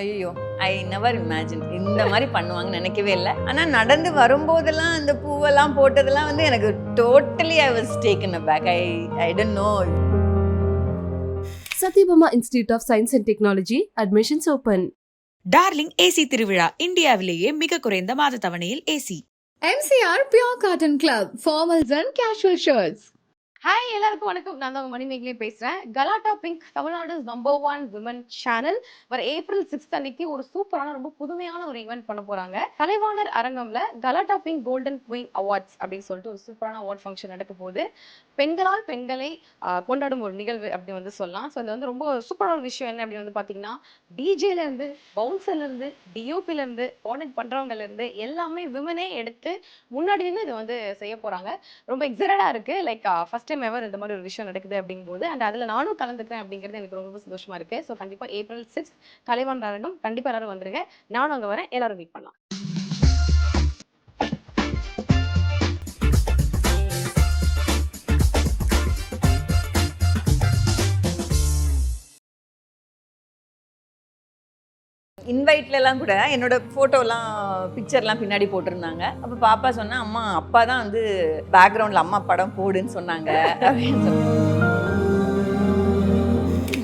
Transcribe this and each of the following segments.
ஐயோ, I never imagine இந்த மாதிரி பண்ணுவாங்கன்னு நினைக்கவே இல்லை. ஆனால் நடந்து வரும்போதெல்லாம் அந்த பூவெல்லாம் போட்டதெல்லாம் வந்து எனக்கு totally I was taken aback. I don't know. Sathyabama institute of science and technology admissions open. Darling AC திருவிழா, இந்தியாவிலேயே மிக குறைந்த மாத தவணையில் AC. MCR Pure Cotton Club, formals and casual shirts. Hi எல்லாருக்கும் வணக்கம். நான் தான் மணிமேகலை பேசுறேன். Galatta pink Tamil Nadu number 1 women channel வர April 6 அன்னைக்கு ஒரு சூப்பரான ரொம்ப புதுமையான ஒரு ஈவெண்ட் பண்ண போறாங்க. கலைவாணர் அரங்கம்ல கலாட்டா பிங்க் கோல்டன் குயின் அவார்ட்ஸ் அப்படின்னு சொல்லிட்டு ஒரு சூப்பரான அவார்ட் ஃபங்க்ஷன் நடக்க போகுது. பெண்களால் பெண்களை கொண்டாடும் ஒரு நிகழ்வு அப்படி வந்து சொல்லலாம். ஸோ இது வந்து ரொம்ப சூப்பரான ஒரு விஷயம் என்ன அப்படின்னு வந்து பார்த்தீங்கன்னா, டிஜேல இருந்து பவுன்சர்ல இருந்து டிஓபில இருந்து கோஆர்டினேட் பண்றவங்கல இருந்து எல்லாமே விமனே எடுத்து முன்னாடி இருந்து இது வந்து செய்ய போறாங்க. ரொம்ப எக்ஸைட்டடா இருக்கு. லைக் ஃபர்ஸ்ட் டைம் எவர் இந்த மாதிரி ஒரு விஷயம் நடக்குது அப்படிங்கும்போது அண்ட் அதில் நானும் கலந்துக்கிறேன் அப்படிங்கிறது எனக்கு ரொம்ப சந்தோஷமா இருக்கு. ஸோ கண்டிப்பா April 6 கலைவாணர் அரங்கம் கண்டிப்பா எல்லாரும் வந்துருங்க. நானும் அங்கே வரேன். எல்லாரும் மீட் பண்ணலாம். இன்வைட்லலாம் கூட என்னோட ஃபோட்டோலாம் பிக்சர்லாம் பின்னாடி போட்டிருந்தாங்க. அப்போ பாப்பா சொன்னா, அம்மா அப்பா தான் வந்து பேக்ரவுண்டில் அம்மா படம் போடுன்னு சொன்னாங்க அப்படின்னு சொன்னாங்க.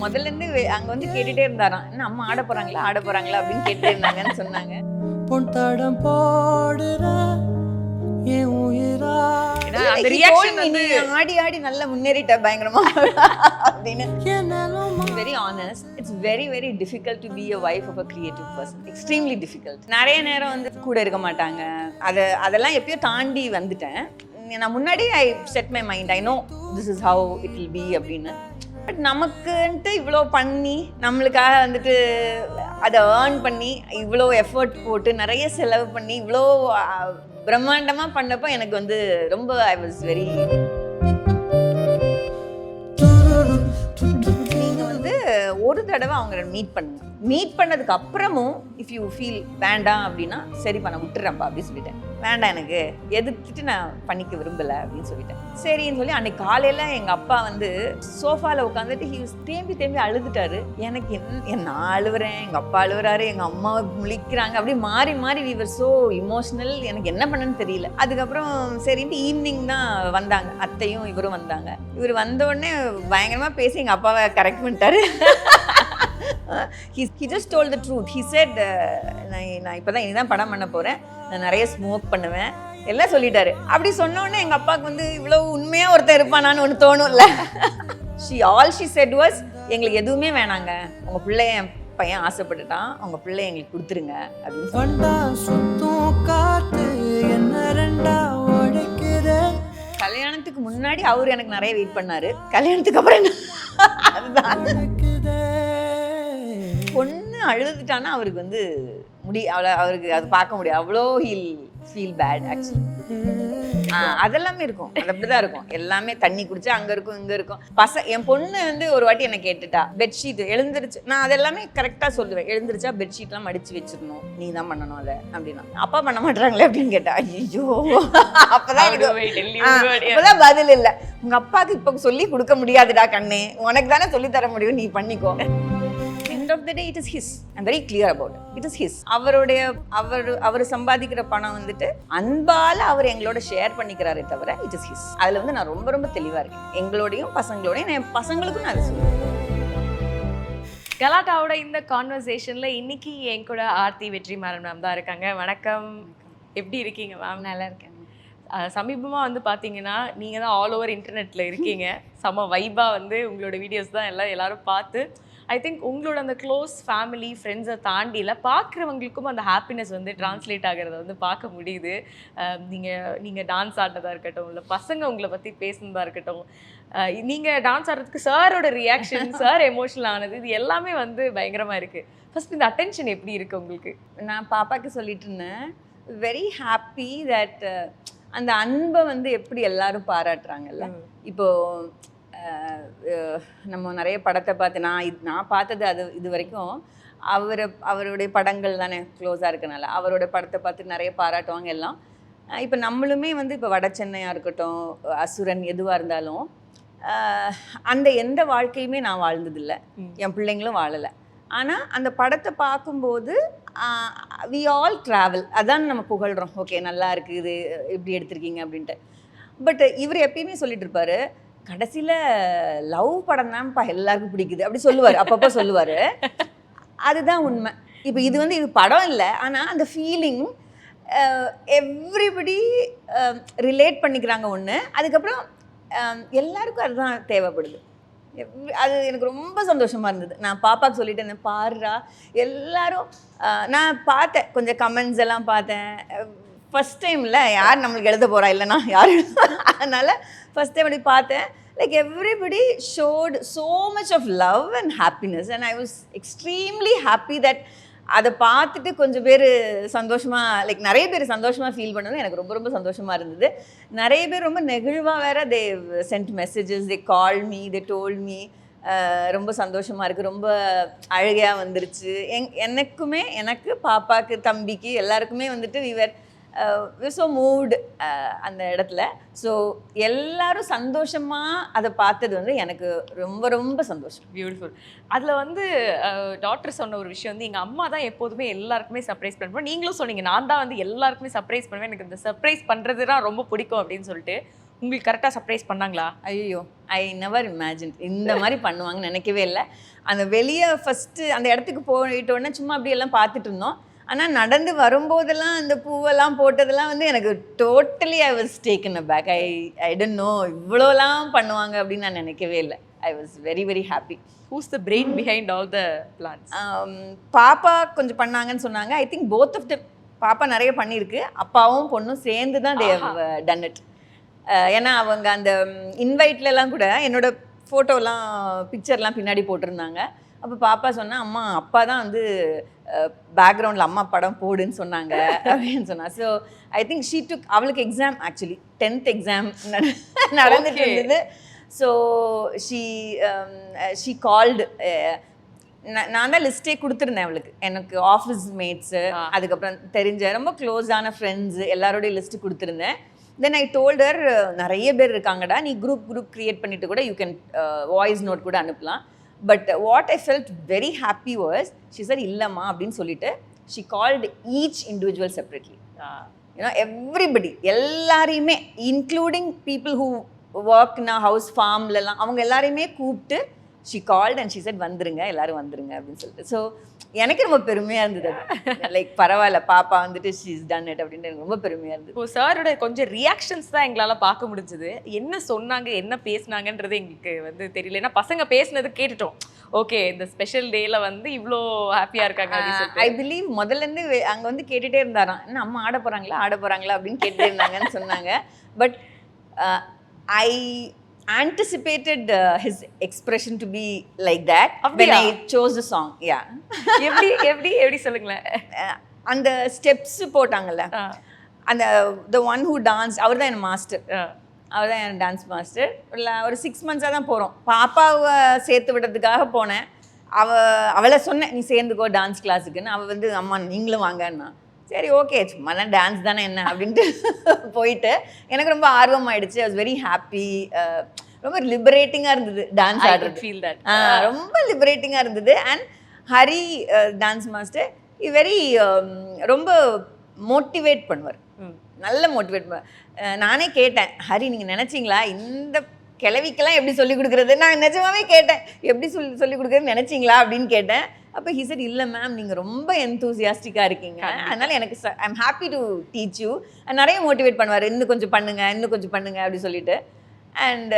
முதல்லேருந்து அங்கே வந்து கேட்டுகிட்டே இருந்தாராம், என்ன அம்மா ஆட போகிறாங்களா அப்படின்னு கேட்டுட்டே இருந்தாங்கன்னு சொன்னாங்க. ஆடி ஆடி நல்லா முன்னேறிட்ட பயங்கரமா அப்படின்னு. Very honest, it's very very difficult to be a wife of a creative person. Extremely difficult. நிறைய நேரம் வந்து கூட இருக்க மாட்டாங்க. அதெல்லாம் எப்பயோ தாண்டி வந்துட்டேன். நான் முன்னாடி ஐ set my mind, I know this is how it will be அப்படின்னு. பட் நமக்குன்ட்டு இவ்வளோ பண்ணி நம்மளுக்காக வந்துட்டு அதை ஏர்ன் பண்ணி இவ்வளோ எஃபர்ட் போட்டு நிறைய செலவு பண்ணி இவ்வளோ பிரம்மாண்டமாக பண்ணப்போ எனக்கு வந்து ரொம்ப ஐ வாஸ் வெரி. நீங்கள் வந்து ஒரு தடவை அவங்கள மீட் பண்ணதுக்கு அப்புறமும் இஃப் யூ ஃபீல் வேண்டாம் அப்படின்னா சரி பண்ண விட்டுறேன்ப்பா அப்படின்னு சொல்லிட்டேன். வேண்டாம், எனக்கு எதிர்த்துட்டு நான் பண்ணிக்க விரும்பலை அப்படின்னு சொல்லிட்டேன். சரின்னு சொல்லி அன்னைக்கு காலையில் எங்கள் அப்பா வந்து சோஃபாவில் உட்காந்துட்டு தேம்பி அழுதுட்டாரு. எனக்கு நான் அழுவுறேன், எங்கள் அப்பா அழுவுறாரு, எங்கள் அம்மா முழிக்கிறாங்க, அப்படி மாறி மாறி we were so emotional. எனக்கு என்ன பண்ணணும்னு தெரியல. அதுக்கப்புறம் சரின்ட்டு ஈவினிங் தான் வந்தாங்க, அத்தையும் இவரும் வந்தாங்க. இவர் வந்தோடனே பயங்கரமாக பேசி எங்கள் அப்பாவை கரெக்ட் பண்ணிட்டாரு. He just told the truth. He said, நான் இப்போ தான் இனிதான் படம் பண்ண போகிறேன், நான் நிறைய ஸ்மோக் பண்ணுவேன் எல்லாம் சொல்லிட்டாரு. அப்படி சொன்னோடனே எங்கள் அப்பாவுக்கு வந்து இவ்வளோ உண்மையாக ஒருத்தர் இருப்பானான்னு ஒன்று தோணும்ல. all she said was, எங்களுக்கு எதுவுமே வேணாங்க, உங்கள் பிள்ளை என் பையன் ஆசைப்பட்டுட்டான், உங்கள் பிள்ளை எங்களுக்கு கொடுத்துருங்க அப்படின்னு. கல்யாணத்துக்கு முன்னாடி அவர் எனக்கு நிறைய வெயிட் பண்ணாரு. கல்யாணத்துக்கு அப்புறம் அதுதான் பொண்ணு அழுதுட்டானா அவருக்கு வந்து அவருக்கு அது பார்க்க முடியாது. அவ்வளோ ஹீல் ஃபீல் பேட் ஆக்சுவலி. அதெல்லாமே இருக்கும், அது அப்படிதான் இருக்கும். எல்லாமே தண்ணி குடிச்சா அங்கே இருக்கும் இங்கே இருக்கும். என் பொண்ணு வந்து ஒரு வாட்டி என்னை கேட்டுட்டா, பெட்ஷீட் எழுந்திருச்சு, நான் அதெல்லாமே கரெக்டாக சொல்லுவேன், எழுந்திருச்சா பெட்ஷீட்லாம் மடிச்சு வச்சிடணும், நீ தான் பண்ணணும் அதை அப்படின்னா. அப்பா பண்ண மாட்டாங்களே அப்படின்னு கேட்டா. ஐயோ, அப்பதான் பதில் இல்லை. உங்க அப்பாவுக்கு இப்போ சொல்லி கொடுக்க முடியாதுடா கண்ணே, உனக்கு தானே சொல்லி தர முடியும், நீ பண்ணிக்கோ. End of the day, it is his. I'm very clear about it. It is his. அவர் சம்பாதிக்கிற பணம் வந்துட்டு அன்பால அவர் எங்களோட ஷேர் பண்ணிக்கிறாரே தவிர it is his. அதுல வந்து நான் ரொம்ப ரொம்ப தெளிவா இருக்கேன். எங்களோடையும் பசங்களோடையும், என் பசங்களுக்கும் நான் அதை சொல்லுவேன். கலாட்டாவோட இந்த கான்வர்சேஷன்ல இன்னைக்கு என் கூட ஆர்த்தி வெற்றிமாறன் மேம் தான் இருக்காங்க. வணக்கம், எப்படி இருக்கீங்க மேம்? நல்லா இருக்கேன். சமீபமாக வந்து பார்த்தீங்கன்னா நீங்கள் தான் ஆல் ஓவர் இன்டர்நெட்டில் இருக்கீங்க. செம்ம வைபாக வந்து உங்களோட வீடியோஸ் தான் எல்லாரும் பார்த்து ஐ திங்க் உங்களோட அந்த க்ளோஸ் ஃபேமிலி ஃப்ரெண்ட்ஸை தாண்டியில் பார்க்குறவங்களுக்கும் அந்த ஹாப்பினஸ் வந்து ட்ரான்ஸ்லேட் ஆகிறத வந்து பார்க்க முடியுது. நீங்கள் டான்ஸ் ஆடினதாக இருக்கட்டும், இல்லை பசங்க உங்களை பற்றி பேசுனதாக இருக்கட்டும், நீங்கள் டான்ஸ் ஆடுறதுக்கு சாரோட ரியாக்ஷன், சார் எமோஷனல் ஆனது, இது எல்லாமே வந்து பயங்கரமாக இருக்குது. ஃபர்ஸ்ட் இந்த அட்டென்ஷன் எப்படி இருக்குது உங்களுக்கு? நான் பாப்பாவுக்கு சொல்லிட்டு இருந்தேன், வெரி ஹாப்பி தட் அந்த அன்பை வந்து எப்படி எல்லாரும் பாராட்டுறாங்கல்ல. இப்போது நம்ம நிறைய படத்தை பார்த்து நான் பார்த்தது இது வரைக்கும் அவருடைய படங்கள் தானே க்ளோஸாக இருக்கனால அவரோட படத்தை பார்த்து நிறைய பாராட்டுவாங்க எல்லாம். இப்போ நம்மளுமே வந்து இப்போ வட சென்னையாக இருக்கட்டும், அசுரன் எதுவாக இருந்தாலும் அந்த எந்த வாழ்க்கையுமே நான் வாழ்ந்ததில்லை, என் பிள்ளைங்களும் வாழலை. ஆனால் அந்த படத்தை பார்க்கும்போது வி ஆல் ட்ராவல், அதான் நம்ம புகழ்கிறோம், ஓகே நல்லா இருக்குது இது இப்படி எடுத்திருக்கீங்க அப்படின்ட்டு. பட் இவர் எப்பயுமே சொல்லிட்டு இருப்பாரு, கடைசியில் லவ் படம் தான்ப்பா எல்லாருக்கும் பிடிக்குது அப்படி சொல்லுவார், அப்பப்போ சொல்லுவார். அதுதான் உண்மை. இப்போ இது வந்து இது படம் இல்லை, ஆனால் அந்த ஃபீலிங் எவ்ரிபடி ரிலேட் பண்ணிக்கிறாங்க ஒன்று. அதுக்கப்புறம் எல்லாருக்கும் அதுதான் தேவைப்படுது. அது எனக்கு ரொம்ப சந்தோஷமாக இருந்தது. நான் பாப்பாவுக்கு சொல்லிட்டேன், பாருடா எல்லாரும். நான் பார்த்தேன் கொஞ்சம் கமெண்ட்ஸ் எல்லாம் பார்த்தேன். ஃபஸ்ட் டைமில் யார் நம்மளுக்கு எழுத போகிறா இல்லைனா யார், அதனால் ஃபஸ்ட் டைம் அப்படி பார்த்தேன். Like everybody showed so much of love and happiness and I was extremely happy that அதை பார்த்துட்டு கொஞ்சம் பேர் சந்தோஷமாக, லைக் நிறைய பேர் சந்தோஷமாக ஃபீல் பண்ணது எனக்கு ரொம்ப ரொம்ப சந்தோஷமாக இருந்தது. நிறைய பேர் ரொம்ப நெகிழ்வாக வேறு தே சென்ட் மெசேஜஸ், தே கால் மீ, தே டோல்ட் மீ ரொம்ப சந்தோஷமாக இருக்குது, ரொம்ப அழகையாக வந்துருச்சு. எனக்குமே, எனக்கு பாப்பாவுக்கு தம்பிக்கு எல்லாருக்குமே வந்துட்டு ஸோ மூவ்டு அந்த இடத்துல. ஸோ எல்லாரும் சந்தோஷமாக அதை பார்த்தது வந்து எனக்கு ரொம்ப ரொம்ப சந்தோஷம். பியூட்டிஃபுல். அதில் வந்து டாக்டர் சொன்ன ஒரு விஷயம் வந்து, எங்கள் அம்மா தான் எப்போதுமே எல்லாருக்குமே சர்ப்ரைஸ் பண்ணுவோம். நீங்களும் சொன்னீங்க, நான் தான் வந்து எல்லாருக்குமே சர்ப்ரைஸ் பண்ணுவேன், எனக்கு இந்த சர்ப்ரைஸ் பண்ணுறது தான் ரொம்ப பிடிக்கும் அப்படின்னு சொல்லிட்டு. உங்களுக்கு கரெக்டாக சர்ப்ரைஸ் பண்ணாங்களா? ஐயோ, ஐ நெவர் இமேஜின் இந்த மாதிரி பண்ணுவாங்கன்னு நினைக்கவே இல்லை. அந்த வெளியே ஃபஸ்ட்டு அந்த இடத்துக்கு போயிட்டோடனே சும்மா அப்படியெல்லாம் பார்த்துட்டு இருந்தோம். ஆனால் நடந்து வரும்போதெல்லாம் அந்த பூவெல்லாம் போட்டதெல்லாம் வந்து எனக்கு totally I was taken aback. I don't know இவ்வளோலாம் பண்ணுவாங்க அப்படின்னு நான் நினைக்கவே இல்லை. I was very very happy. Who's the brain behind all the plans? பாப்பா கொஞ்சம் பண்ணாங்கன்னு சொன்னாங்க. I think both of the பாப்பா நிறைய பண்ணியிருக்கு, அப்பாவும் பொண்ணும் சேர்ந்து தான் தே ஹவ் டன் இட். ஏன்னா அவங்க அந்த இன்வைட்லலாம் கூட என்னோட ஃபோட்டோலாம் பிக்சர்லாம் பின்னாடி போட்டிருந்தாங்க. அப்போ பாப்பா சொன்னா, அம்மா அப்பா தான் வந்து பேக்ரவுண்டில் அம்மா படம் போடுன்னு சொன்னாங்க அப்படின்னு சொன்னா. ஸோ ஐ திங்க் ஷீ டுக், அவளுக்கு எக்ஸாம் ஆக்சுவலி 10th எக்ஸாம் நடந்துட்டு இருந்தது. So she called. நான் தான் லிஸ்ட்டே கொடுத்துருந்தேன் அவளுக்கு, எனக்கு ஆஃபீஸ் மேட்ஸு, அதுக்கப்புறம் தெரிஞ்ச ரொம்ப க்ளோஸான ஃப்ரெண்ட்ஸு எல்லாரோடைய லிஸ்ட்டு கொடுத்துருந்தேன். தென் ஐ டோல்டர், நிறைய பேர் இருக்காங்கடா, நீ குரூப் க்ரியேட் பண்ணிவிட்டு கூட யூ கேன் வாய்ஸ் நோட் கூட அனுப்பலாம். But what I felt very happy was, she sir இல்லைம்மா அப்படின்னு சொல்லிட்டு she called each individual separately. You know everybody, எல்லாரையுமே including people who work in house ஃபார்ம்லலாம் அவங்க எல்லாரையுமே கூப்பிட்டு she called and she said வந்துருங்க எல்லாரும் வந்துருங்க அப்படின்னு சொல்லிட்டு. ஸோ எனக்கு ரொம்ப பெருமையாக இருந்தது. அது லைக் பரவாயில்ல, பாப்பா வந்துட்டு ஷீ இஸ் டன் இட் அப்படின்ட்டு எனக்கு ரொம்ப பெருமையாக இருந்தது. இப்போ சாரோட கொஞ்சம் ரியாக்ஷன்ஸ் தான் எங்களால் பார்க்க முடிஞ்சது. என்ன சொன்னாங்க, என்ன பேசினாங்கன்றது எங்களுக்கு வந்து தெரியல. ஏன்னா பசங்க பேசினது கேட்டுட்டோம், ஓகே இந்த ஸ்பெஷல் டேல வந்து இவ்வளோ ஹாப்பியாக இருக்காங்க அப்படின்னு சொல்லிட்டு. ஐ பிலீவ் முதல்லேருந்து அங்கே வந்து கேட்டுகிட்டே இருந்தாராம், என்ன அம்மா ஆட போகிறாங்களா அப்படின்னு கேட்டுட்டே இருந்தாங்கன்னு சொன்னாங்க. But I anticipated his expression to be like that when I chose the song. Yeah. எப்படி சொல்லுங்களேன். அந்த ஸ்டெப்ஸ் போட்டாங்கல்ல, அந்த the one who danced, அவர் தான் என் மாஸ்டர், அவர் தான் என் டான்ஸ் மாஸ்டர். ஒரு 6 months தான் போகிறோம். பாப்பாவை சேர்த்து விடுறதுக்காக போனேன். அவளை சொன்னேன், நீ சேர்ந்துக்கோ டான்ஸ் கிளாஸுக்குன்னு. அவள் வந்து அம்மா நீங்களும் வாங்கன்னா, சரி ஓகே சும்மா டான்ஸ் தானே என்ன அப்படின்ட்டு போயிட்டு எனக்கு ரொம்ப ஆர்வம் ஆயிடுச்சு. ஐ வாஸ் வெரி ஹாப்பி. ரொம்ப லிபரேட்டிங்காக இருந்தது டான்ஸ் ஆடுறது. ஃபீல் தட் ரொம்ப லிபரேட்டிங்காக இருந்தது. And Hari dance master very ரொம்ப மோட்டிவேட் பண்ணுவார், நல்ல மோட்டிவேட் பண்ணுவார். நானே கேட்டேன், ஹரி நீங்கள் நினச்சிங்களா இந்த கிழவிக்கெல்லாம் எப்படி சொல்லிக் கொடுக்குறது? நான் நிஜமாவே கேட்டேன், எப்படி சொல்லிக் கொடுக்குறதுன்னு நினச்சிங்களா அப்படின்னு கேட்டேன். அப்போ ஹி செட், இல்லை மேம் நீங்கள் ரொம்ப என்தூசியாஸ்டிக்காக இருக்கீங்க, அதனால் எனக்கு I am happy to teach you. நிறைய மோட்டிவேட் பண்ணுவார், இன்னும் கொஞ்சம் பண்ணுங்க அப்படி சொல்லிட்டு. அண்ட்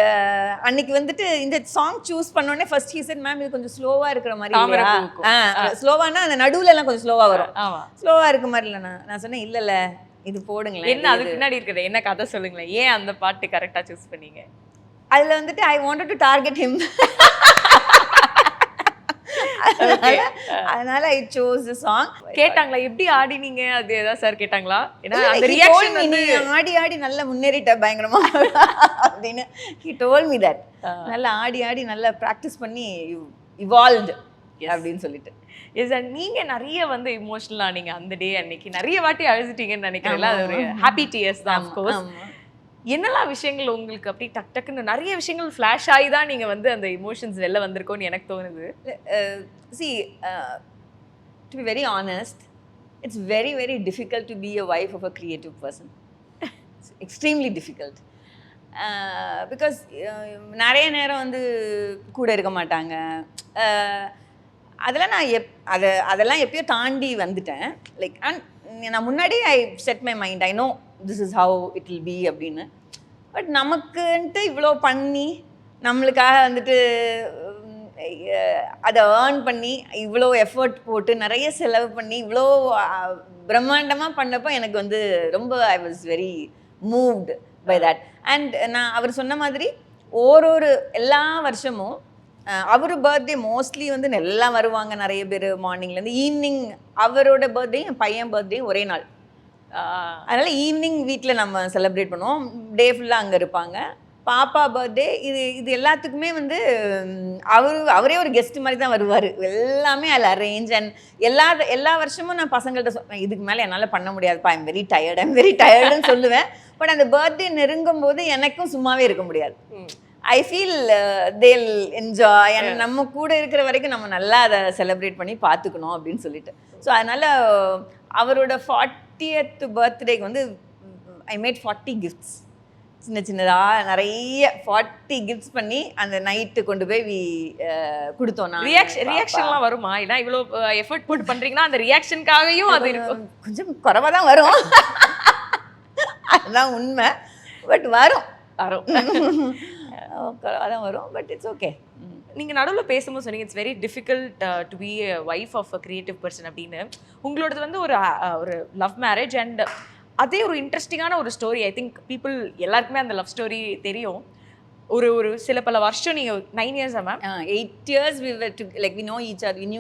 அன்னைக்கு வந்துட்டு இந்த சாங் சூஸ் பண்ணோடனே ஃபர்ஸ்ட் ஹி செட், மேம் இது கொஞ்சம் ஸ்லோவாக இருக்கிற மாதிரி, ஸ்லோவானா அந்த நடுவில் எல்லாம் கொஞ்சம் ஸ்லோவாக வரும், ஸ்லோவாக இருக்க மாதிரி இல்லைண்ணா. நான் சொன்னேன், இல்லைல்ல இது போடுங்களேன். என்ன அதுக்கு பின்னாடி இருக்குது, என்ன கதை சொல்லுங்களேன், ஏன் அந்த பாட்டு கரெக்டாக சூஸ் பண்ணீங்க? அதில் வந்துட்டு I wanted to target him, அதனால ஐ சோஸ் தி சாங். கேட்டாங்களா எப்படி ஆடினீங்க அது ஏதாவது சார் கேட்டாங்களா? ஏன்னா அந்த ரியாக்ஷன் வந்து ஆடி நல்லா முன்னேறிட்ட பயங்கரமா அப்படின்னு he told me that. நல்லா ஆடி நல்லா பிராக்டிஸ் பண்ணி இவால்வ்ட் அப்படின்னு சொல்லிட்டு. எஸ் சார், நீங்க நிறைய வந்து இமோஷனலா நீங்க அந்த டே அன்னைக்கு நிறைய வாட்டி அழுதுட்டீங்கன்னு நினைக்கிறேன். அது ஒரு ஹாப்பி டியர்ஸ் தான் ஆஃப் கோர்ஸ். என்னெல்லாம் விஷயங்கள் உங்களுக்கு அப்படி டக்குன்னு நிறைய விஷயங்கள் ஃப்ளாஷ் ஆகி தான் நீங்கள் வந்து அந்த இமோஷன்ஸ் வெளில வந்திருக்கோன்னு எனக்கு தோணுது. see, to be very honest, it's very, very difficult to be a wife of a creative person. It's extremely difficult. Because நிறைய நேரம் வந்து கூட இருக்க மாட்டாங்க. அதெல்லாம் அதெல்லாம் எப்பயோ தாண்டி வந்துட்டேன். லைக் நான் முன்னாடியே ஐ set my mind, I know this is how it will be அப்படின்னு. பட் நமக்குன்ட்டு இவ்வளோ பண்ணி நம்மளுக்காக வந்துட்டு அதை ஏர்ன் பண்ணி இவ்வளோ எஃபர்ட் போட்டு நிறைய செலவு பண்ணி இவ்வளோ பிரம்மாண்டமாக பண்ணப்போ எனக்கு வந்து ரொம்ப I was very moved by that. And நான் அவர் சொன்ன மாதிரி எல்லா வருஷமும் அவர் பர்த்டே மோஸ்ட்லி வந்து எல்லாம் வருவாங்க நிறைய பேர் மார்னிங்லேருந்து ஈவினிங். அவரோட பர்த்டே என் பையன் பர்த்டே ஒரே நாள். அதனால் ஈவினிங் வீட்டில் நம்ம செலிப்ரேட் பண்ணுவோம், டே ஃபுல்லாக அங்கே இருப்பாங்க. பாப்பா பர்த்டே இது எல்லாத்துக்குமே வந்து அவரே ஒரு கெஸ்ட் மாதிரி தான் வருவார். எல்லாமே அதில் அரேஞ்ச். அண்ட் எல்லா வருஷமும் நான் பசங்கள்கிட்ட சொல்லுவேன், இதுக்கு மேலே என்னால் பண்ண முடியாதுப்பா, ஐம் வெரி டயர்டுன்னு சொல்லுவேன். பட் அந்த பர்த்டே நெருங்கும் போது எனக்கும் சும்மாவே இருக்க முடியாது. ஐ ஃபீல் தேல் என்ஜாய். அண்ட் நம்ம கூட இருக்கிற வரைக்கும் நம்ம நல்லா அதை செலிப்ரேட் பண்ணி பார்த்துக்கணும் அப்படின்னு சொல்லிட்டு. ஸோ அதனால் அவரோட 40th பர்த்டேக்கு வந்து ஐ மேட் 40 கிஃப்ட்ஸ். சின்னதாக நிறைய 40 கிஃப்ட்ஸ் பண்ணி அந்த நைட்டு கொண்டு போய் கொடுத்தோம். ரியாக்ஷன்லாம் வருமா? ஏன்னா இவ்வளோ எஃபர்ட் போட்டு பண்ணுறீங்கன்னா அந்த ரியாக்ஷனுக்காகவும் அது இருக்கும். கொஞ்சம் குறைவாக தான் வரும், அதுதான் உண்மை. பட் வரும் அதான் வரும். But it's okay. நீங்கள் நடுவில் பேசும்போது சொன்னீங்க it's very difficult to be a wife of a creative person அப்படின்னு. உங்களோடது வந்து ஒரு லவ் மேரேஜ் அண்ட் அதே ஒரு இன்ட்ரெஸ்டிங்கான ஒரு ஸ்டோரி. ஐ திங்க் பீப்புள் எல்லாருக்குமே அந்த லவ் ஸ்டோரி தெரியும். ஒரு சில பல வருஷம் நீங்கள் 9 years ma'am 8 years we were to, like we knew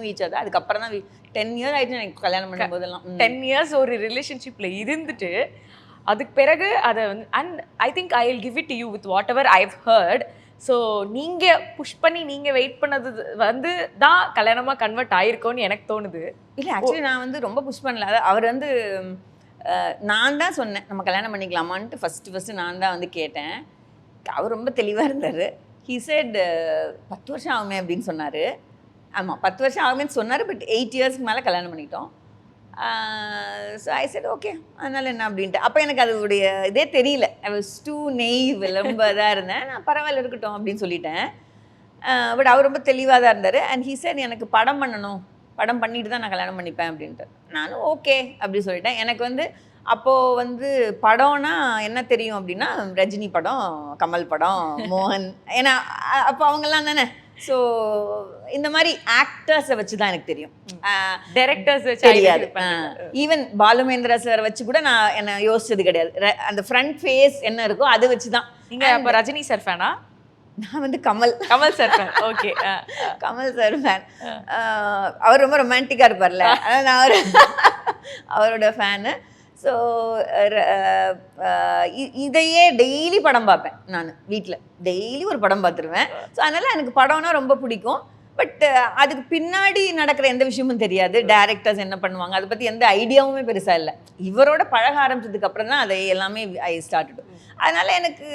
each other. அதுக்கப்புறம் தான் 10 years ஆயிடுச்சு எனக்கு கல்யாணம் பண்ணும் போதெல்லாம். 10 years ஒரு ரிலேஷன்ஷிப்பில் இருந்துட்டு அதுக்கு பிறகு அதை வந்து and I think I will give it to you with whatever I have heard. So நீங்கள் புஷ் பண்ணி நீங்கள் வெயிட் பண்ணது வந்து தான் கல்யாணமாக கன்வெர்ட் ஆயிருக்கோன்னு எனக்கு தோணுது. இல்லை ஆக்சுவலி நான் வந்து ரொம்ப புஷ் பண்ணல. அவர் வந்து நான் தான் சொன்னேன் நம்ம கல்யாணம் பண்ணிக்கலாமான்ட்டு ஃபஸ்ட்டு நான் தான் வந்து கேட்டேன். அவர் ரொம்ப தெளிவாக இருந்தார். ஹீ செட் 10 வருஷம் ஆகுமே அப்படின்னு சொன்னார். ஆமாம் 10 வருஷம் ஆகுமேன்னு சொன்னார். பட் 8 yearsக்கு மேலே கல்யாணம் பண்ணிட்டோம். ஸோ ஐ செட் ஓகே, அதனால் என்ன அப்படின்ட்டு. அப்போ எனக்கு அதோடைய இதே தெரியல. ஐ வாஸ் டூ நெய்வ், ரொம்ப இதாக இருந்தேன். நான் பரவாயில்ல இருக்கட்டும் அப்படின்னு சொல்லிட்டேன். பட் அவர் ரொம்ப தெளிவாக தான் இருந்தார். அண்ட் ஹீ செட் எனக்கு படம் பண்ணணும், படம் பண்ணிட்டு தான் நான் கல்யாணம் பண்ணிப்பேன் அப்படின்ட்டு. நானும் ஓகே அப்படி சொல்லிட்டேன். எனக்கு வந்து அப்போது வந்து படம்னா என்ன தெரியும் அப்படின்னா ரஜினி படம், கமல் படம், மோகன், ஏன்னா அப்போ அவங்கெல்லாம் தானே. ஸோ இந்த மாதிரி ஆக்டர்ஸை வச்சு தான் எனக்கு தெரியும், டைரக்டர்ஸ் தெரியாது. ஈவன் பாலுமேந்திரா சார் வச்சு கூட நான் என்ன யோசிச்சது கிடையாது. அந்த ஃப்ரண்ட் ஃபேஸ் என்ன இருக்கோ அதை வச்சு தான். நீங்கள் அப்போ ரஜினி சார் ஃபேனா? நான் வந்து Kamal sir fan. Okay, Kamal sir fan. அவர் ரொம்ப ரொமான்டிக்காக இருப்பார்ல, அதான் நான் அவரோட ஃபேனு. ஸோ இதையே டெய்லி படம் பார்ப்பேன் நான் வீட்டில். டெய்லி ஒரு படம் பார்த்துருவேன். ஸோ அதனால் எனக்கு படம்னா ரொம்ப பிடிக்கும். பட் அதுக்கு பின்னாடி நடக்கிற எந்த விஷயமும் தெரியாது. டேரக்டர்ஸ் என்ன பண்ணுவாங்க அதை பற்றி எந்த ஐடியாவுமே பெருசாக இல்லை. இவரோட பழக ஆரம்பிச்சதுக்கு அப்புறம் தான் அதை எல்லாமே ஐ ஸ்டார்ட். அதனால் எனக்கு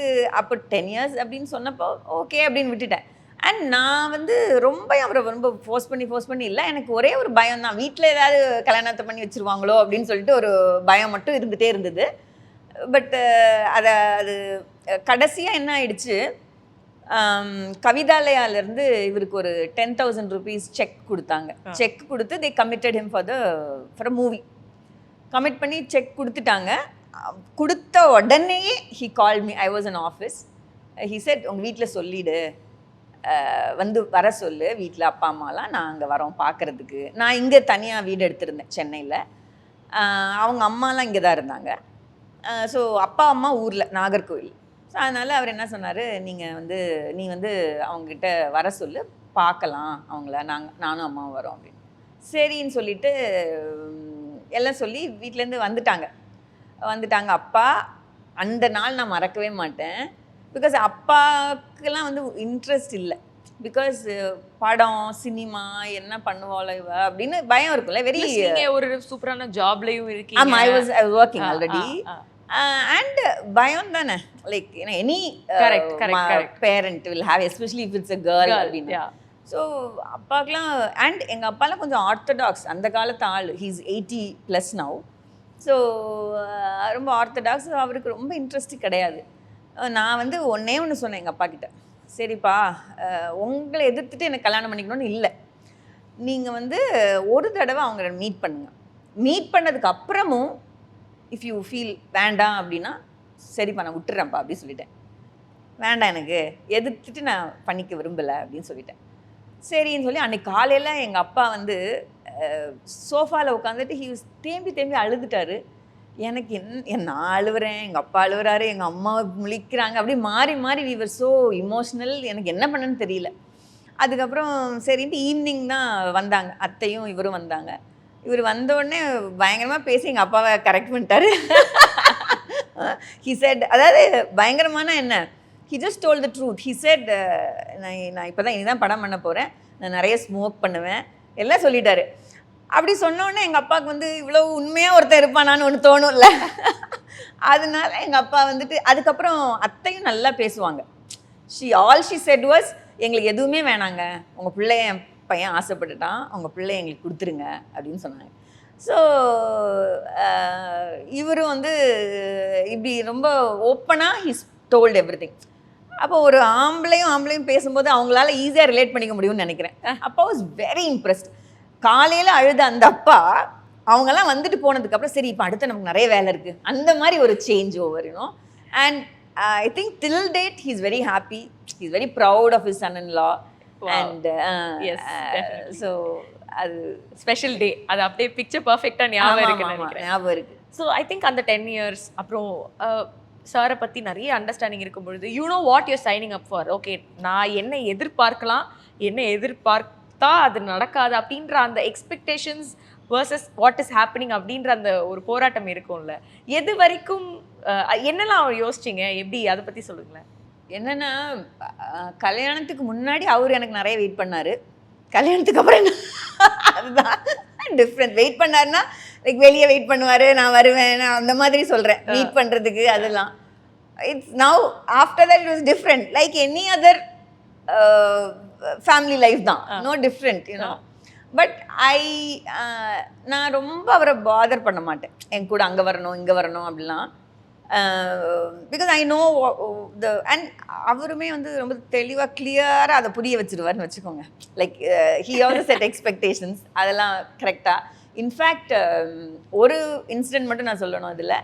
அப்போ 10 years அப்படின்னு சொன்னப்போ ஓகே அப்படின்னு விட்டுட்டேன். அண்ட் நான் வந்து அவரை ரொம்ப ஃபோர்ஸ் பண்ணி இல்லை. எனக்கு ஒரே ஒரு பயம் தான், வீட்டில் ஏதாவது கல்யாணத்தை பண்ணி வச்சுருவாங்களோ அப்படின்னு சொல்லிட்டு ஒரு பயம் மட்டும் இருந்துகிட்டே இருந்தது. பட் அது கடைசியாக என்ன ஆயிடுச்சு, கவிதாலயாலேருந்து இவருக்கு ஒரு 10,000 rupees செக் கொடுத்தாங்க. செக் கொடுத்து they committed him for a movie. Commit பண்ணி செக் கொடுத்துட்டாங்க. கொடுத்த உடனே he call me. I was in office. He said உங்கள் வீட்டில் சொல்லிவிடு, வந்து வர சொல்லு, வீட்டில் அப்பா அம்மாலாம் நான் அங்கே வரோம் பார்க்குறதுக்கு. நான் இங்கே தனியாக வீடு எடுத்திருந்தேன் சென்னையில். அவங்க அம்மாலாம் இங்கே தான் இருந்தாங்க. ஸோ அப்பா அம்மா ஊரில் நாகர்கோவில். ஸோ அதனால் அவர் என்ன சொன்னார், நீ வந்து அவங்ககிட்ட வர சொல்லு, பார்க்கலாம் அவங்கள, நானும் அம்மாவும் வரோம் அப்படின்னு. சரின்னு சொல்லிட்டு எல்லாம் சொல்லி வீட்டிலேருந்து வந்துட்டாங்க. அப்பா அந்த நாள் நான் மறக்கவே மாட்டேன். பிகாஸ் அப்பாவுக்கெல்லாம் வந்து இன்ட்ரெஸ்ட் இல்லை. பிகாஸ் படம் சினிமா என்ன பண்ணுவாளோ இவ அப்படின்னு பயம் இருக்கும்ல. வெரி ஒரு சூப்பரான ஜாப்லையும் இருக்கீங்க. ஆமாம், I was working already. And பயம் தானே, like any parent will have, especially if it's a girl அப்படின்னு. ஸோ அப்பாக்கெலாம் அண்ட் எங்கள் அப்பாலாம் கொஞ்சம் ஆர்த்தடாக்ஸ், அந்த காலத்து ஆள். He's 80+ now. ஸோ ரொம்ப ஆர்த்தடாக்ஸ். அவருக்கு ரொம்ப இன்ட்ரெஸ்ட்டு கிடையாது. நான் வந்து ஒன்று சொன்னேன் எங்கள் அப்பா கிட்ட, சரிப்பா உங்களை எதிர்த்துட்டு எனக்கு கல்யாணம் பண்ணிக்கணும்னு இல்லை, நீங்கள் வந்து ஒரு தடவை அவங்கள மீட் பண்ணுங்கள். மீட் பண்ணதுக்கு அப்புறமும் இஃப் யூ ஃபீல் வேண்டாம் அப்படின்னா சரிப்பா நான் விட்டுறேன்ப்பா அப்படின்னு சொல்லிட்டேன். வேண்டாம் எனக்கு எதிர்த்துட்டு நான் பண்ணிக்க விரும்பலை அப்படின்னு சொல்லிட்டேன். சரின்னு சொல்லி அன்றைக்கி காலையில் எங்கள் அப்பா வந்து சோஃபாவில் உட்காந்துட்டு தேம்பி அழுதுட்டாரு. எனக்கு நான் அழுவுறேன், எங்கள் அப்பா அழுவுறாரு, எங்கள் அம்மா முழிக்கிறாங்க, அப்படியே மாறி மாறி we were so emotional. எனக்கு என்ன பண்ணணும்னு தெரியல. அதுக்கப்புறம் சரின்ட்டு ஈவினிங் தான் வந்தாங்க, அத்தையும் இவரும் வந்தாங்க. இவர் வந்தோடனே பயங்கரமாக பேசி எங்கள் அப்பாவை கரெக்ட் பண்ணிட்டாரு. he said, அதாவது பயங்கரமான என்ன, he just told the truth. he said நான் இப்போ தான் இனிதான் படம் பண்ண போகிறேன், நான் நிறைய ஸ்மோக் பண்ணுவேன் எல்லாம் சொல்லிட்டாரு. அப்படி சொன்னோடனே எங்கள் அப்பாவுக்கு வந்து இவ்வளோ உண்மையாக ஒருத்தர் இருப்பானான்னு ஒன்று தோணும்ல. அதனால எங்கள் அப்பா வந்துட்டு அதுக்கப்புறம் அத்தையும் நல்லா பேசுவாங்க. all she said was, எங்களுக்கு எதுவுமே வேணாங்க, உங்கள் பிள்ளை என் பையன் ஆசைப்பட்டுட்டான், உங்கள் பிள்ளை எங்களுக்கு கொடுத்துருங்க அப்படின்னு சொன்னாங்க. ஸோ இவரும் வந்து இப்படி ரொம்ப ஓப்பனாக ஹீஸ் டோல்ட் எவ்ரி திங். அப்போ ஒரு ஆம்பளையும் பேசும்போது அவங்களால ஈஸியாக ரிலேட் பண்ணிக்க முடியும்னு நினைக்கிறேன். அப்பா வாஸ் வெரி இம்ப்ரெஸ்ட். காலையில் அழுத அந்த அப்பா அவங்கெல்லாம் வந்துட்டு போனதுக்கப்புறம் சரி இப்போ அடுத்து நமக்கு நிறைய வேலை இருக்குது, அந்த மாதிரி ஒரு change over you know. And I think till date he is very happy, he is very proud of his son in law. And so அது ஸ்பெஷல் டே, அது அப்படியே பிக்சர் பர்ஃபெக்டாக ஞாபகம் இருக்கு. ஸோ ஐ திங்க் அந்த 10 years அப்புறம் சாரை பற்றி நிறைய அண்டர்ஸ்டாண்டிங் இருக்கும் பொழுது you know what you're signing up for. Okay, நான் என்ன எதிர்பார்க்கலாம், என்ன எதிர்பார்த்தா அது நடக்காது அப்படின்ற அந்த expectations versus what is happening அப்படின்ற அந்த ஒரு போராட்டம் இருக்கும்ல. எது வரைக்கும் என்னெல்லாம் யோசிச்சிங்க, எப்படி, அதை பற்றி சொல்லுங்களேன். என்னென்னா கல்யாணத்துக்கு முன்னாடி அவர் எனக்கு நிறைய வெயிட் பண்ணார், கல்யாணத்துக்கு அப்புறம் என்ன அதுதான் டிஃப்ரெண்ட். வெயிட் பண்ணாருன்னா லைக் வெளியே வெயிட் பண்ணுவார், நான் வருவேன், நான் அந்த மாதிரி சொல்கிறேன் மீட் பண்ணுறதுக்கு. அதெல்லாம் it's now after that it was different, like any other family life தான், நோ டிஃப்ரெண்ட் யூனோ. பட் நான் ரொம்ப அவரை பாதர் பண்ண மாட்டேன், என் கூட அங்கே வரணும் இங்கே வரணும் அப்படிலாம். பிகாஸ் ஐ நோ அண்ட் அவருமே வந்து ரொம்ப தெளிவாக கிளியராக அதை புரிய வச்சுருவார்னு வச்சுக்கோங்க. Like he also said expectations, அதெல்லாம் கரெக்டாக. இன்ஃபேக்ட் ஒரு இன்சிடெண்ட் மட்டும் நான் சொல்லணும் அதில்.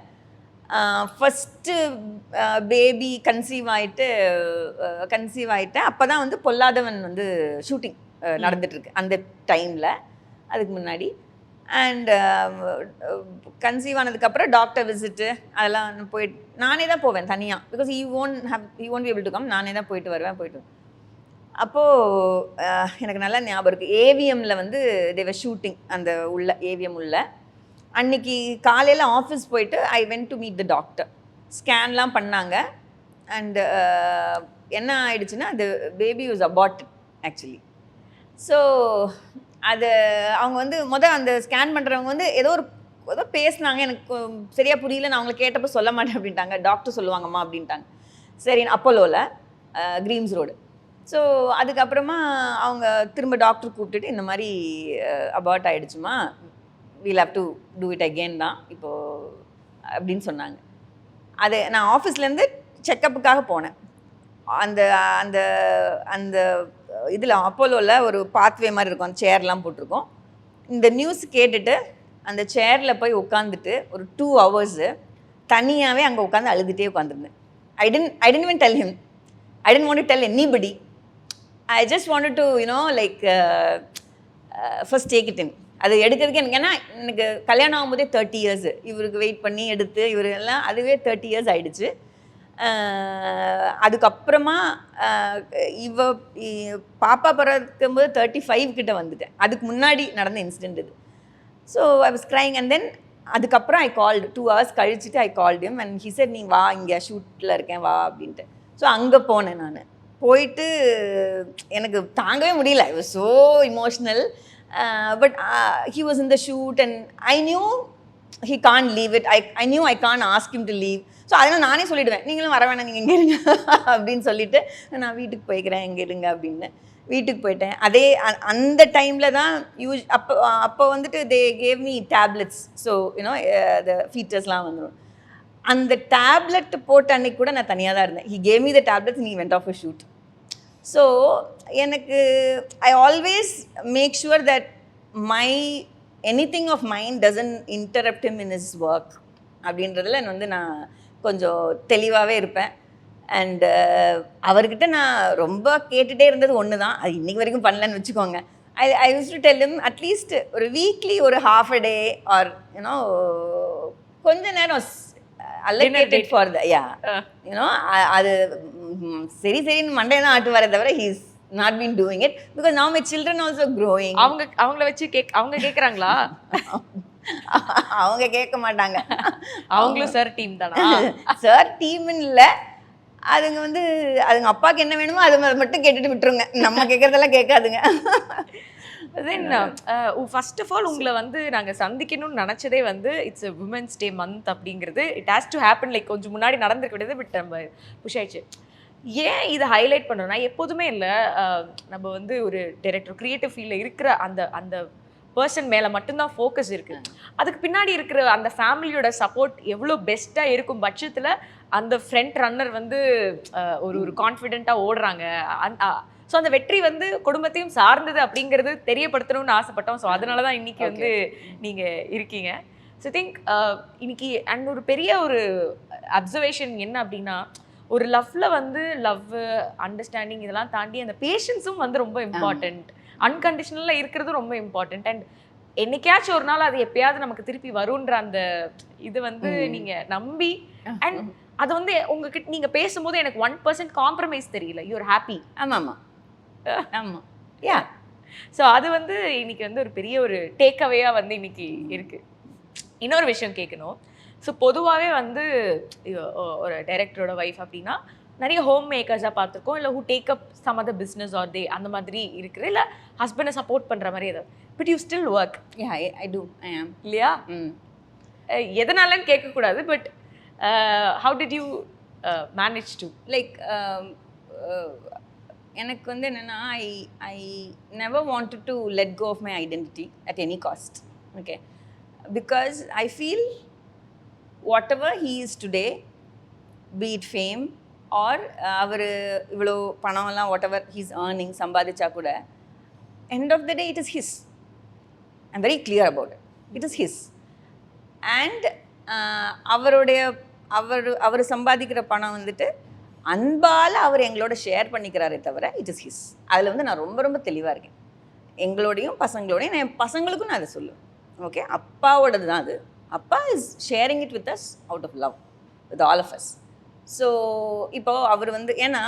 ஃபஸ்ட்டு பேபி கன்சீவ் ஆகிட்டு அப்போ தான் வந்து பொல்லாதவன் வந்து ஷூட்டிங் நடந்துகிட்ருக்கு அந்த டைமில், அதுக்கு முன்னாடி. அண்ட் கன்சீவ் ஆனதுக்கப்புறம் டாக்டர் விசிட்டு அதெல்லாம் போயிட்டு நானே தான் போவேன் தனியாக. Because he won't be able to come. நானே தான் போயிட்டு வருவேன். அப்போது எனக்கு நல்லா ஞாபகம் இருக்குது, ஏவிஎம்மில் வந்து தேவர் ஷூட்டிங், அந்த உள்ள ஏவிஎம் உள்ள. அன்றைக்கி காலையில் ஆஃபீஸ் போயிட்டு I went to meet the doctor. ஸ்கேன்லாம் பண்ணாங்க. அண்டு என்ன ஆயிடுச்சுன்னா அது baby was aborted actually. So அது அவங்க வந்து அந்த ஸ்கேன் பண்ணுறவங்க வந்து ஏதோ பேசுனாங்க, எனக்கு சரியாக புரியல, நான் அவங்களை கேட்டப்போ சொல்ல மாட்டேன் அப்படின்ட்டாங்க. டாக்டர் சொல்லுவாங்கம்மா அப்படின்ட்டாங்க. சரி, அப்போலோவில் கிரீம்ஸ் ரோடு. ஸோ அதுக்கப்புறமா அவங்க திரும்ப டாக்டர் கூப்பிட்டுட்டு இந்த மாதிரி அபார்ட் ஆகிடுச்சுமா, we'll have to do it again தான் இப்போது அப்படின்னு சொன்னாங்க. அது நான் ஆஃபீஸ்லேருந்து செக்கப்புக்காக போனேன். அந்த அந்த அந்த இதில் அப்போலோவில் ஒரு பாத்வே மாதிரி இருக்கும், அந்த சேர்லாம் போட்டிருக்கோம். இந்த நியூஸ் கேட்டுட்டு அந்த சேரில் போய் உட்காந்துட்டு ஒரு 2 hours தனியாகவே அங்கே உட்காந்து அழுதுகிட்டே உட்காந்துருந்தேன். I didn't even tell him. I didn't want to tell anybody. I just wanted to first take it in. அது எடுக்கிறதுக்கு எனக்கு, ஏன்னா எனக்கு கல்யாணம் ஆகும்போதே 30 years, இவருக்கு வெயிட் பண்ணி எடுத்து இவர் எல்லாம் அதுவே 30 years ஆகிடுச்சு. அதுக்கப்புறமா பாப்பா பிறக்கும்போது 35 கிட்ட வந்துட்டேன். அதுக்கு முன்னாடி நடந்த இன்சிடெண்ட் இது. So I was crying. And then அதுக்கப்புறம் ஐ கால்டு 2 hours கழிச்சுட்டு I called him and he said, நீ வா, இங்கே ஷூட்டில் இருக்கேன் வா அப்படின்ட்டு. ஸோ அங்கே போனேன். நான் போயிட்டு எனக்கு தாங்கவே முடியல, I was so emotional. But he was in the shoot and I knew he can't leave it. I knew I can't ask him to leave. So அதனால் நானே சொல்லிவிடுவேன், நீங்களும் வர வேணாம், நீங்கள் இங்கே இருங்க அப்படின்னு சொல்லிவிட்டு நான் வீட்டுக்கு போய்க்கிறேன், இங்கே இருங்க அப்படின்னு. வீட்டுக்கு போயிட்டேன். அதே அந்த டைமில் தான் அப்போ வந்துட்டு they gave me tablets. So you know the ஃபீச்சர்ஸ்லாம் வந்துடும். அந்த டேப்லெட் போட்ட அன்னைக்கு கூட நான் தனியாக தான் இருந்தேன். He gave me the tablets, நீ went off a shoot. So எனக்கு I always make sure that my anything of mind doesn't interrupt him in his work அப்படின்றதுல வந்து நான் கொஞ்சம் தெளிவாகவே இருப்பேன். அண்டு அவர்கிட்ட நான் ரொம்ப கேட்டுகிட்டே இருந்தது ஒன்று தான், அது இன்றைக்கி வரைக்கும் பண்ணலன்னு வச்சுக்கோங்க. I use to tell him at least ஒரு வீக்லி ஒரு half a day or you know கொஞ்ச நேரம் allocated for the யூனோ அது சரி சரின்னு மண்டையை தான் ஆட்டு வரே தவிர he is not been doing it because now my children also growing. அவங்கள வச்சு அவங்க கேட்குறாங்களா? அவங்க கேட்க மாட்டாங்க. அவங்களும் சார் டீம் தானா? சார் டீம்னு இல்லை, அதுங்க வந்து அதுங்க அப்பாவுக்கு என்ன வேணுமோ அது மட்டும் கேட்டுட்டு விட்டுருங்க, நம்ம கேட்குறதெல்லாம் கேட்காதுங்க. தென் ஃபர்ஸ்ட் ஆஃப் ஆல் உங்களை வந்து நாங்கள் சந்திக்கணும்னு நினச்சதே வந்து இட்ஸ் விமென்ஸ் டே மந்த் அப்படிங்கிறது it has to happen. Like கொஞ்சம் முன்னாடி நடந்திருக்க வேண்டியது பட் நம்ம புஷ் ஆயிடுச்சு. ஏன் இதை ஹைலைட் பண்ணுறோன்னா, எப்போதுமே இல்லை நம்ம வந்து ஒரு டைரக்டர் க்ரியேட்டிவ் ஃபீல்டில் இருக்கிற அந்த பர்சன் மேலே மட்டும்தான் ஃபோக்கஸ் இருக்குது. அதுக்கு பின்னாடி இருக்கிற அந்த ஃபேமிலியோட சப்போர்ட் எவ்வளோ பெஸ்ட்டாக இருக்கும் பட்சத்தில் அந்த ஃப்ரண்ட் ரன்னர் வந்து ஒரு கான்ஃபிடென்ட்டாக ஓடுறாங்க. ஸோ அந்த வெற்றி வந்து குடும்பத்தையும் சார்ந்தது அப்படிங்கிறது தெரியப்படுத்தணும்னு ஆசைப்பட்டோம். ஸோ அதனால தான் இன்றைக்கி வந்து நீங்கள் இருக்கீங்க. ஸோ திங்க் இன்னைக்கு அண்ட் ஒரு பெரிய ஒரு அப்சர்வேஷன் என்ன அப்படின்னா, ஒரு லவ்வில் வந்து லவ் அண்டர்ஸ்டாண்டிங் இதெல்லாம் தாண்டி அந்த பேஷன்ஸும் வந்து ரொம்ப இம்பார்ட்டண்ட். அன்கண்டிஷனலாக இருக்கிறதும் ரொம்ப இம்பார்ட்டண்ட். அண்ட் என்னைக்காச்சும் ஒரு நாள் அது எப்பயாவது நமக்கு திருப்பி வரும்ன்ற அந்த இது வந்து நீங்கள் நம்பி அண்ட் அது வந்து உங்ககிட்ட நீங்கள் பேசும்போது எனக்கு 1% காம்ப்ரமைஸ் தெரியல, யூஆர் ஹாப்பி. ஆமாம் ஆமாம் யா. ஸோ அது வந்து இன்னைக்கு வந்து ஒரு பெரிய ஒரு டேக்அவேயாக வந்து இன்னைக்கு இருக்குது. இன்னொரு விஷயம் கேட்கணும். ஸோ பொதுவாகவே வந்து ஒரு டைரக்டரோட ஒய்ஃப் அப்படின்னா நிறைய ஹோம் மேக்கர்ஸாக பார்த்துருக்கோம், இல்லை who take up some other business or they அந்த மாதிரி இருக்குது, இல்லை ஹஸ்பண்டை சப்போர்ட் பண்ணுற மாதிரி ஏதாவது. But you still work. Yeah I do I am. இல்லையா? எதனாலன்னு கேட்கக்கூடாது, but how did you manage to like எனக்கு வந்து என்னென்னா I never wanted to let go of my identity at any cost. Okay, because I feel whatever he is today, be it fame or அவர் இவ்வளோ பணம்லாம் whatever he's earning சம்பாதிச்சா கூட end of the day it is his. I am very clear about it. It is his. And அவர் சம்பாதிக்கிற பணம் வந்துட்டு அன்பால் அவர் எங்களோட ஷேர் பண்ணிக்கிறாரே தவிர இட் இஸ் ஹிஸ். அதில் வந்து நான் ரொம்ப ரொம்ப தெளிவாக இருக்கேன். எங்களோடையும் பசங்களோடையும் நான் என் பசங்களுக்கும் நான் அதை சொல்லுவேன். ஓகே, அப்பாவோடது தான் அது. அப்பா is sharing it with us out of love with all of us. So இப்போது அவர் வந்து ஏன்னா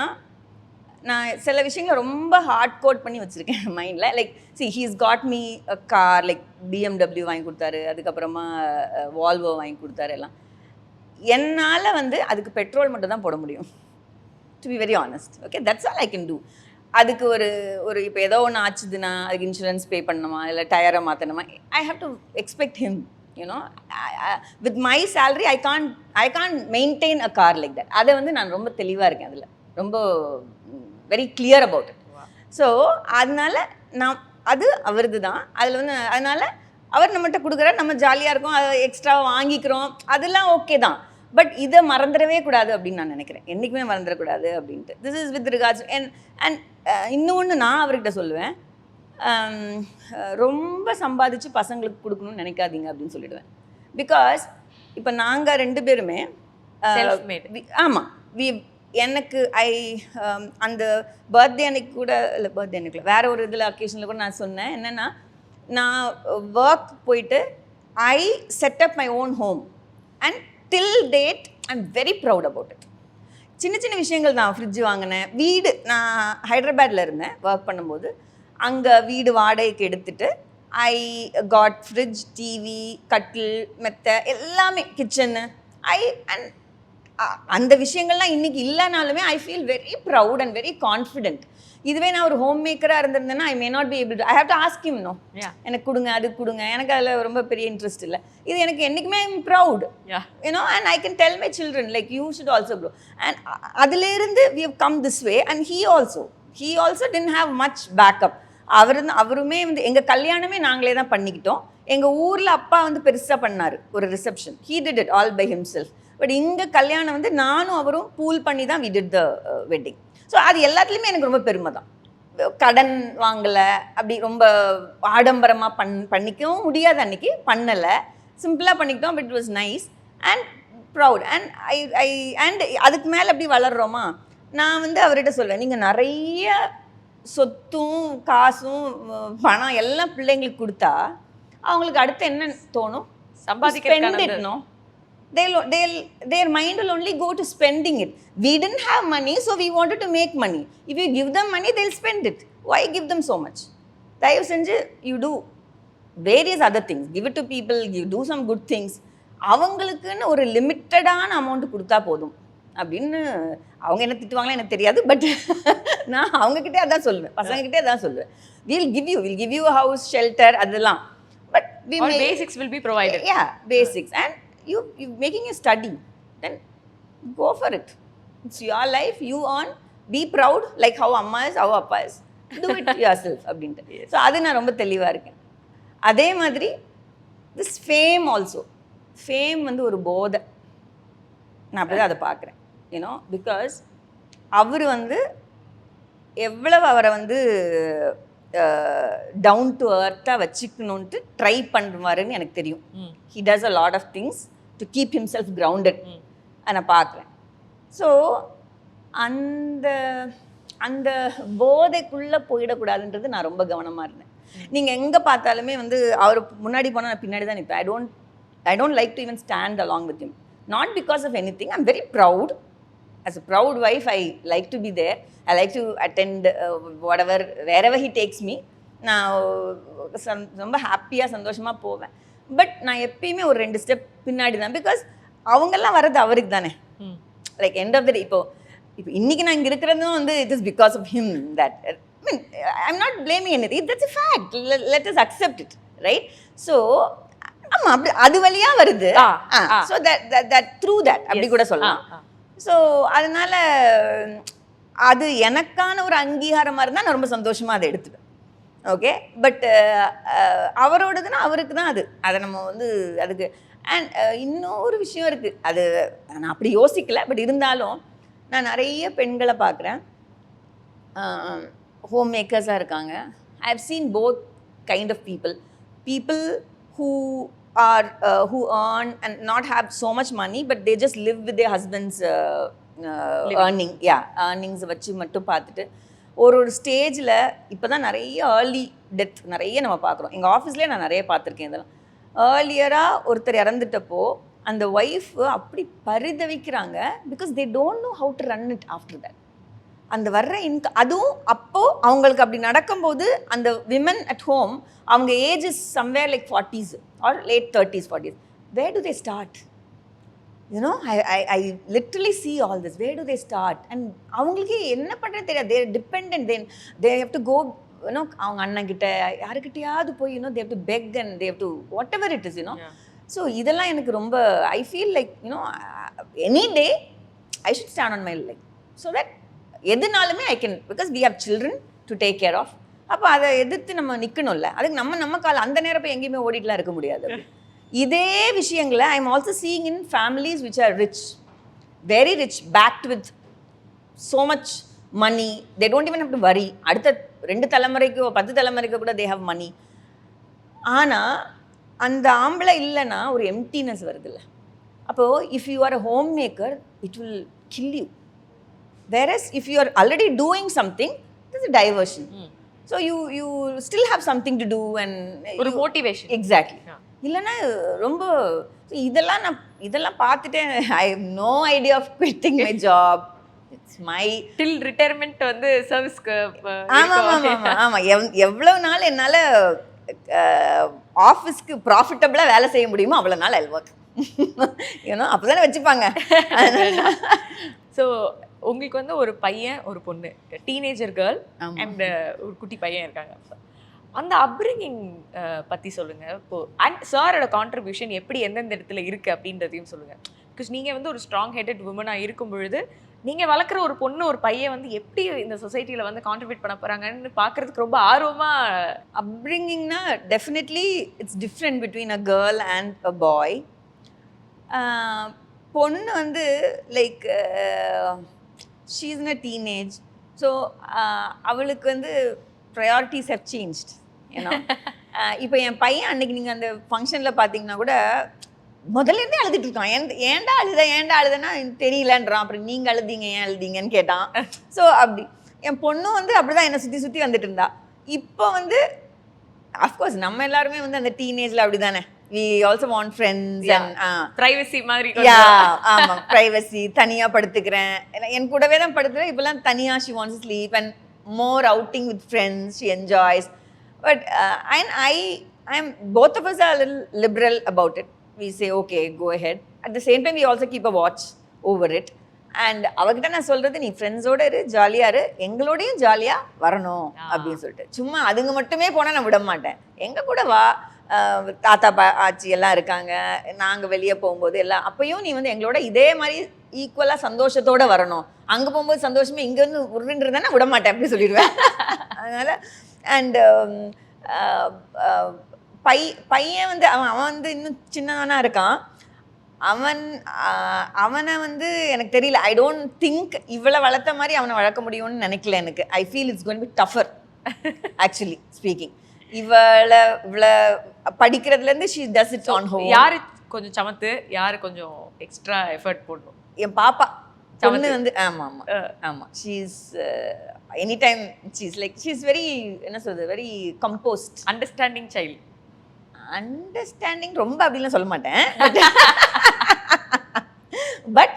நான் சில விஷயங்களை ரொம்ப ஹார்ட் கோட் பண்ணி வச்சுருக்கேன் மைண்டில். Like C he's got me a car, like BMW வாங்கி கொடுத்தாரு, அதுக்கப்புறமா வால்வோ வாங்கி கொடுத்தாரு. எல்லாம் என்னால் வந்து அதுக்கு பெட்ரோல் மட்டும் தான் போட முடியும், to be very honest. Okay, that's all I can do. அதுக்கு ஒரு இப்போ ஏதோ ஒன்று ஆச்சுதுன்னா அதுக்கு இன்சூரன்ஸ் பே பண்ணணுமா, இல்லை டயரை மாற்றணுமா, I have to expect him. You know with my salary I can't maintain a car like that. அதை வந்து நான் ரொம்ப தெளிவாக இருக்கேன், அதில் ரொம்ப very clear about it. So அதனால நான் அது அவரது தான். அதில் வந்து அதனால் அவர் நம்மகிட்ட கொடுக்குறாரு, நம்ம ஜாலியாக இருக்கோம், அதை எக்ஸ்ட்ரா வாங்கிக்கிறோம், அதெல்லாம் ஓகே தான். பட் இதை மறந்துடவே கூடாது அப்படின்னு நான் நினைக்கிறேன். என்றைக்குமே மறந்துடக்கூடாது அப்படின்ட்டு. This is with regards and இன்னொன்று நான் அவர்கிட்ட சொல்லுவேன், ரொம்ப சம்பாதிச்சு பசங்களுக்கு கொடுக்கணும்னு நினைக்காதீங்க அப்படின்னு சொல்லிடுவேன். பிகாஸ் இப்போ நாங்கள் 2 பேருமே ஆமாம் எனக்கு அந்த பர்த்டே அன்னைக்கு கூட இல்லை, பர்த்டே அன்னைக்கு வேறு ஒரு இதில் அக்கேஷனில் கூட நான் சொன்னேன் என்னென்னா, நான் ஒர்க் போயிட்டு I set up my own home and till date I am very proud about it. சின்ன சின்ன விஷயங்கள் தான். ஃப்ரிட்ஜ் வாங்கினேன், வீடு நான் ஹைதராபாத்தில் இருந்தேன் ஒர்க் பண்ணும்போது, அங்கே வீடு வாடகைக்கு எடுத்துகிட்டு ஐ காட் ஃப்ரிட்ஜ், டிவி, கட்டில், மெத்தை, எல்லாமே கிச்சனு. அண்ட் அந்த விஷயங்கள்லாம் இன்றைக்கி இல்லைனாலுமே I feel very proud and very confident. இதுவே நான் ஒரு ஹோம் மேக்கராக இருந்திருந்தேன்னா I may not be able to, I have to ask him. No, எனக்கு கொடுங்க, அது கொடுங்க, எனக்கு அதில் ரொம்ப பெரிய இன்ட்ரெஸ்ட் இல்லை. இது எனக்கு என்றைக்குமே I am proud, you know, and I can tell my children like you should also grow. And அதிலேருந்து we have come this way and he also. He also didn't have much backup. அவருமே வந்து எங்கள் கல்யாணமே நாங்களே தான் பண்ணிக்கிட்டோம். எங்கள் ஊரில் அப்பா வந்து பெருசாக பண்ணார் ஒரு reception. He did it all by himself. But இங்கே கல்யாணம் வந்து நானும் அவரும் பூல் பண்ணி தான் we did the wedding. So அது எல்லாத்துலேயுமே எனக்கு ரொம்ப பெருமை தான். கடன் வாங்கலை, அப்படி ரொம்ப ஆடம்பரமாக பண்ணிக்கவும் முடியாது, அன்றைக்கி பண்ணலை, சிம்பிளாக பண்ணிக்கிட்டோம். But it was nice and proud and and அதுக்கு மேலே அப்படி வளர்கிறோமா. நான் வந்து அவர்கிட்ட சொல்வேன், நீங்கள் நிறைய சொத்தும் காசும் பணம் எல்லாம் பிள்ளைங்களுக்கு கொடுத்தா அவங்களுக்கு அடுத்து என்ன தோணும்? சம்பாதிக்கணும். Their mind will only go to spending it. We didn't have money, so we wanted to make money. If you give them money, they'll spend it. Why give them so much? தயவு செஞ்சு you do various other things. Give it to people, you do some good things. அவங்களுக்குன்னு ஒரு லிமிட்டடான amount கொடுத்தா போதும் அப்படின்னு. அவங்க என்ன திட்டுவாங்களா எனக்கு தெரியாது, பட் நான் அவங்கக்கிட்டே அதான் சொல்லுவேன், பசங்கக்கிட்டே அதான் சொல்லுவேன். we'll give you a house, shelter, அதெல்லாம். But basics will be provided. Yeah, basics. And you making a study, then go for it. It's your life, you earn, be proud, like how amma is, how appa is. Do it yourself அப்படின்ட்டு. So அது நான் ரொம்ப தெளிவாக இருக்கேன். அதே மாதிரி this fame also. Fame வந்து ஒரு போதை. நான் அப்படி தான் அதை பார்க்குறேன். யூனோ, பிகாஸ் அவர் வந்து எவ்வளவு அவரை வந்து டவுன் டு அர்த்தாக வச்சுக்கணுன்ட்டு ட்ரை பண்ணுவாருன்னு எனக்கு தெரியும். He does a lot of things to keep himself grounded. நான் பார்க்குறேன். ஸோ அந்த அந்த போதைக்குள்ளே போயிடக்கூடாதுன்றது நான் ரொம்ப கவனமாக இருந்தேன். நீங்கள் எங்கே பார்த்தாலுமே வந்து அவர் முன்னாடி போனால் நான் பின்னாடி தான் நிற்பேன். I don't like to even stand along with him. Not because of anything. I'm very proud. As a proud wife, I like to be there. I like to attend whatever, wherever he takes me. நான் ரொம்ப ஹாப்பியாக சந்தோஷமாக போவேன். But நான் எப்பயுமே ஒரு 2 step பின்னாடி தான். பிகாஸ் அவங்கெல்லாம் வர்றது அவருக்கு தானே. Like end of the day, இப்போ இன்றைக்கி நான் இங்கே இருக்கிறதும் வந்து it is because of him. That I mean I am not blaming anything. That's a fact. Let us accept it, right? So ஆமா, அப்படி அது வழியா வருது. ஸோ தட் த்ரூ தட் அப்படி கூட சொல்லலாம். ஸோ அதனால அது எனக்கான ஒரு அங்கீகாரமாக இருந்தால் நான் ரொம்ப சந்தோஷமாக அதை எடுத்துப்பேன். ஓகே, பட் அவரோடதுன்னா அவருக்கு தான் அது. அதை நம்ம வந்து அதுக்கு. அண்ட் இன்னொரு விஷயம் இருக்குது, அது நான் அப்படி யோசிக்கல. பட் இருந்தாலும் நான் நிறைய பெண்களை பார்க்குறேன், ஹோம் மேக்கர்ஸாக இருக்காங்க. I have seen both kind of people who earn and not have so much money, but they just live with their husband's earnings வச்சு மட்டும் பார்த்துட்டு ஒரு ஸ்டேஜில் இப்போ தான் நிறைய ஏர்லி டெத் நிறைய நம்ம பார்க்குறோம். எங்கள் ஆஃபீஸ்லேயே நான் நிறைய பார்த்துருக்கேன். இதெல்லாம் ஏர்லியராக ஒருத்தர் இறந்துட்டப்போ அந்த ஒய்ஃப் அப்படி பரிதவிக்கிறாங்க. Because they don't know how to run it after that. அந்த வர்ற அதுவும் அப்போது அவங்களுக்கு அப்படி நடக்கும்போது அந்த விமன் அட் ஹோம், அவங்க age is somewhere like 40s or late 30s 40s. Where do they start? You know, I literally see all this. Where do they start? And அவங்களுக்கு என்ன பண்ணுறது தெரியாது. They're dependent. Then they have to go, you know, அவங்க அண்ணன்கிட்ட யாருக்கிட்டையாவது போய், you know, they have to beg and they have to whatever it is, you know. So இதெல்லாம் எனக்கு ரொம்ப, I feel like, you know, any day I should stand on my like. So that எதுனாலுமே I can, because we have children to take care of. அப்போ அதை எதிர்த்து நம்ம நிற்கணும்ல. அதுக்கு நம்ம காலம் அந்த நேரம் போய் எங்கேயுமே ஓடிட்டுலாம் இருக்க முடியாது. இதே விஷயங்களை I am also seeing in families which are rich, very rich, packed with so much money. They don't even have to worry. அடுத்த 2 தலைமுறைக்கோ 10 தலைமுறைக்கோ கூட தே ஹவ் மனி. ஆனால் அந்த ஆம்பளை இல்லைன்னா ஒரு எம்டினஸ் வருதுல்ல. அப்போது if you are a homemaker, it will kill you. Whereas if you are already doing something, there's a diversion. So you still have something to do and ஒரு motivation. Exactly. இல்லைன்னா ரொம்ப இதெல்லாம் பார்த்துட்டு I have no idea of quitting my job. It's my till retirement வந்து சர்வீஸ்க்கு. ஆமாம் எவ்வளோ நாள் என்னால் ஆஃபீஸ்க்கு ப்ராஃபிட்டபிளாக வேலை செய்ய முடியுமோ அவ்வளோ நாள் I'll work. ஏன்னா அப்போ தானே வச்சுப்பாங்க. ஸோ உங்களுக்கு வந்து ஒரு பையன் ஒரு பொண்ணு, டீனேஜர் கேர்ள் அண்ட் ஒரு குட்டி பையன் இருக்காங்க. அந்த அப்ரிங்கிங் பற்றி சொல்லுங்கள். இப்போது அண்ட் சாரோட கான்ட்ரிபியூஷன் எப்படி எந்தெந்த இடத்துல இருக்குது அப்படின்றதையும் சொல்லுங்கள். பிகாஸ் நீங்கள் வந்து ஒரு ஸ்ட்ராங் ஹெட்டட் உமனாக இருக்கும் பொழுது நீங்கள் வளர்க்குற ஒரு பொண்ணு ஒரு பையன் வந்து எப்படி இந்த சொசைட்டியில் வந்து கான்ட்ரிபியூட் பண்ண போகிறாங்கன்னு பார்க்குறதுக்கு ரொம்ப ஆர்வமாக. அப்ரிங்கிங்னா definitely it's different between a girl and a boy. பொண்ணு வந்து like she is in a teenage. So அவளுக்கு வந்து ப்ரையாரிட்டிஸ் ஹவ் சேஞ்ச்ட். ஏன்னா இப்போ என் பையன் அன்னைக்கு நீங்கள் அந்த ஃபங்க்ஷனில் பார்த்தீங்கன்னா கூட முதல்லேருந்தே அழுதுட்டு இருக்கான். ஏன்டா அழுதுன்னா தெரியலன்றான். அப்புறம் நீங்கள் அழுதீங்க, ஏன் அழுதீங்கன்னு கேட்டான். ஸோ அப்படி என் பொண்ணும் வந்து அப்படிதான் என்னை சுற்றி வந்துட்டு இருந்தா. இப்போ வந்து அஃப்கோர்ஸ் நம்ம எல்லாருமே வந்து அந்த டீனேஜில் அப்படி தானே, we also want friends and privacy மாதிரி. ஆமாம், ப்ரைவசி. தனியாக படுத்துக்கிறேன், என் கூடவே தான் படுத்துக்கிறேன். இப்போலாம் தனியாக she wants to sleep and more outing with friends, she enjoys. But and I'm both of us are a little liberal about it. We say okay, go ahead. At the same time we also keep a watch over it. And அவகிட்ட நான் சொல்றது, நீ ஃப்ரெண்ட்ஸோட இரு, ஜாலியாக இரு, எங்களோடையும் ஜாலியாக வரணும் அப்படின்னு சொல்லிட்டு. சும்மா அதுங்க மட்டுமே போனால் நான் விட மாட்டேன். எங்கள் கூட வா, தாத்தா ஆச்சி எல்லாம் இருக்காங்க, நாங்கள் வெளியே போகும்போது எல்லாம் அப்பயும் நீ வந்து எங்களோட இதே மாதிரி ஈக்குவலாக சந்தோஷத்தோடு வரணும். அங்கே போகும்போது சந்தோஷமே இங்கே வந்து உருண்டுருந்தா நான் விட மாட்டேன் அப்படி சொல்லிடுவேன். அதனால் அண்ட் பையன் வந்து அவன் வந்து இன்னும் சின்னவனா இருக்கான். அவனை வந்து எனக்கு தெரியல, ஐ டோன்ட் திங்க் இவ்வளோ வளர்த்த மாதிரி அவனை வளர்க்க முடியும்னு நினைக்கல எனக்கு. I feel it's going to be tougher actually speaking. இவ்வளோ படிக்கிறதுலேருந்து she does it on home. யாரு கொஞ்சம் சமத்து, யாரு கொஞ்சம் எக்ஸ்ட்ரா எஃபர்ட் போடணும்? என் பாப்பா பொண்ணு வந்து ஆமாம் she is any time she is very, என்ன சொல்றது, very compost, understanding child. Understanding ரொம்ப அப்படின்லாம் சொல்ல மாட்டேன். பட்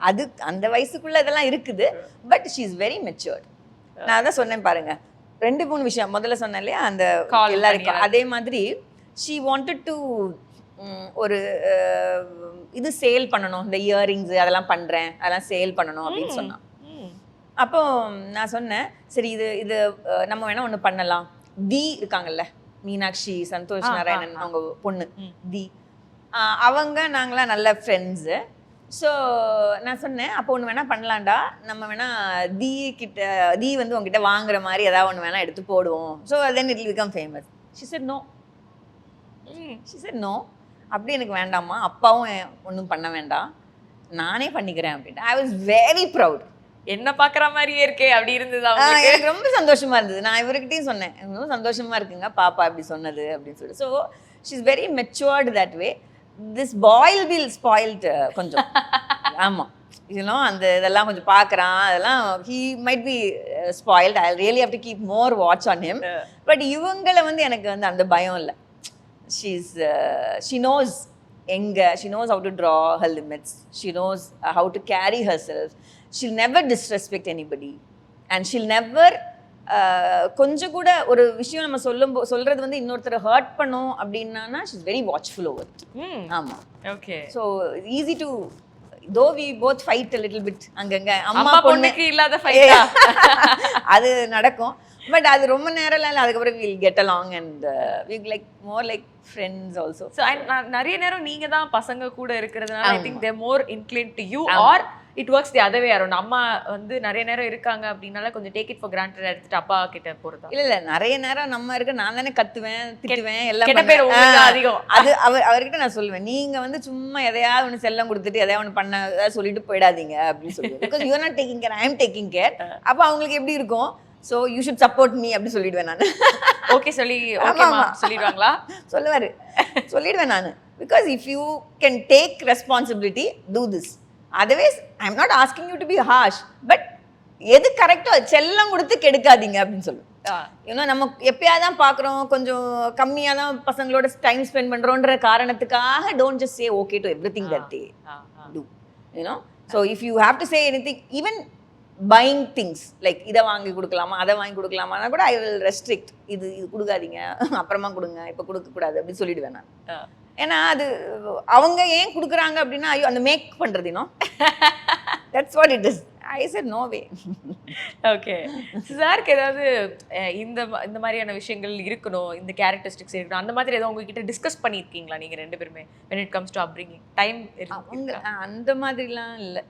அது அந்த வயசுக்குள்ள இதெல்லாம் இருக்குது. But she is very matured. நான் அதான் சொன்னேன் பாருங்க, 2-3 விஷயம் முதல்ல சொன்னேன் இல்லையா, அந்த எல்லாருக்கும் அதே மாதிரி ஷீ வாண்டட் டு ஒரு இது சேல் பண்ணணும், இந்த இயரிங்ஸ் அதெல்லாம் பண்ணுறேன், அதெல்லாம் சேல் பண்ணணும் அப்படின்னு சொன்னான். அப்போ நான் சொன்னேன், சரி இது நம்ம வேணா ஒன்று பண்ணலாம். தி இருக்காங்கல்ல, மீனாட்சி சந்தோஷ் நாராயணன் அவங்க பொண்ணு தி, அவங்க நாங்களாம் நல்ல ஃப்ரெண்ட்ஸு. ஸோ நான் சொன்னேன், அப்போ ஒன்று வேணால் பண்ணலாண்டா, நம்ம வேணால் தி வந்து உங்ககிட்ட வாங்குற மாதிரி ஏதாவது ஒன்று வேணால் எடுத்து போடுவோம். So then it will become famous. She said no, அப்படி எனக்கு வேண்டாமா, அப்பாவும் ஒன்றும் பண்ண வேண்டாம், நானே பண்ணிக்கிறேன் அப்படின்ட்டு. ஐ வாஸ் வெரி ப்ரவுட். என்ன பார்க்குற மாதிரியே இருக்கே அப்படி இருந்தது. எனக்கு ரொம்ப சந்தோஷமா இருந்தது. நான் இவர்கிட்டையும் சொன்னேன், ரொம்ப சந்தோஷமா இருக்குங்க பாப்பா அப்படி சொன்னது அப்படின்னு சொல்லி. So she is very matured that way. This boy will spoilt கொஞ்சம். ஆமாம், இதெல்லாம் அந்த இதெல்லாம் கொஞ்சம் பார்க்குறான், அதெல்லாம் he might be spoilt. I really have to keep more watch on him. But இவங்களை வந்து எனக்கு வந்து அந்த பயம் இல்லை. She knows she knows how to draw her limits. She knows how to carry herself. She'll never disrespect anybody. And she'll never கொஞ்சம் கூட ஒரு விஷயம் நம்ம சொல்றது வந்து இன்னொருத்தரை ஹர்ட் பண்ணும் அப்படின்னா she's very watchful over it. ஆமா, okay. So easy to, though we both fight a little bit, அங்கங்க அம்மா பொண்ணுக்கு இல்லாத ஃபைட்டா அது நடக்கும். பட் அது ரொம்ப நேரம் இல்லை, அதுக்கப்புறம் we'll get along and we'll like more like friends also. So நிறைய நேரம் நீங்க தான் பசங்க கூட இருக்கிறதுனால I think they're more inclined to you, or it works the other way around. அம்மா வந்து நிறைய நேரம் இருக்காங்க அப்படினால கொஞ்சம் take it for granted எடுத்துட்டு அப்பா கிட்ட போறதா? இல்ல நிறைய நேரம் நம்ம இருக்க, நான் தானே கத்துவேன் திட்டுவேன் எல்லாம். கெட்ட பேர் உங்களுக்கு அதிகம். அது அவர்கிட்ட நான் சொல்லுவேன், நீங்க வந்து சும்மா எதையாவது ஒன்று செல்லம் கொடுத்துட்டு எதையாவது ஒன்று பண்ண சொல்லிட்டு போயிடாதீங்க அப்படின்னு சொல்லுவேன். Because you are not taking care, I am taking care. அப்போ அவங்களுக்கு எப்படி இருக்கும், so you should support me அப்படி சொல்லிடுவேன் நான். ஓகே சொல்லி ஓகேமா சொல்லிடுவாங்களா? சொல்லிடுவேன் நான். Because if you can take responsibility, to this. Otherwise I am not asking you to be harsh, but எது கரெக்டோ செல்லம் கொடுத்து கெடுக்காதீங்க அப்படின்னு சொல்லுவேன். ஏன்னா நம்ம எப்பயாவது தான் பார்க்குறோம், கொஞ்சம் கம்மியாக தான் பசங்களோட டைம் ஸ்பெண்ட் பண்ணுறோன்ற காரணத்துக்காக don't just say okay to everything that they do, you know. So if you have to say anything, even buying things like இதை வாங்கி கொடுக்கலாமா அதை வாங்கி கொடுக்கலாமான்னா கூட ஐ வில் ரெஸ்ட்ரிக்ட். இது கொடுக்காதீங்க, அப்புறமா கொடுங்க, இப்போ கொடுக்கக்கூடாது அப்படின்னு சொல்லிடுவேன் நான். ஏன்னா அது அவங்க ஏன் கொடுக்குறாங்க அப்படின்னா, ஐயோ அந்த மேக் பண்ணுறது, இன்னும் that's what it is. I said no way. Okay. சாருக்கு ஏதாவது இந்த மாதிரியான விஷயங்கள் இருக்கணும், இந்த கேரக்டரிஸ்டிக்ஸ் இருக்கணும், அந்த மாதிரி ஏதோ உங்ககிட்ட டிஸ்கஸ் பண்ணியிருக்கீங்களா நீங்கள் 2 பேருமே when it comes to upbringing? Time அவங்க அந்த மாதிரிலாம் இல்லை.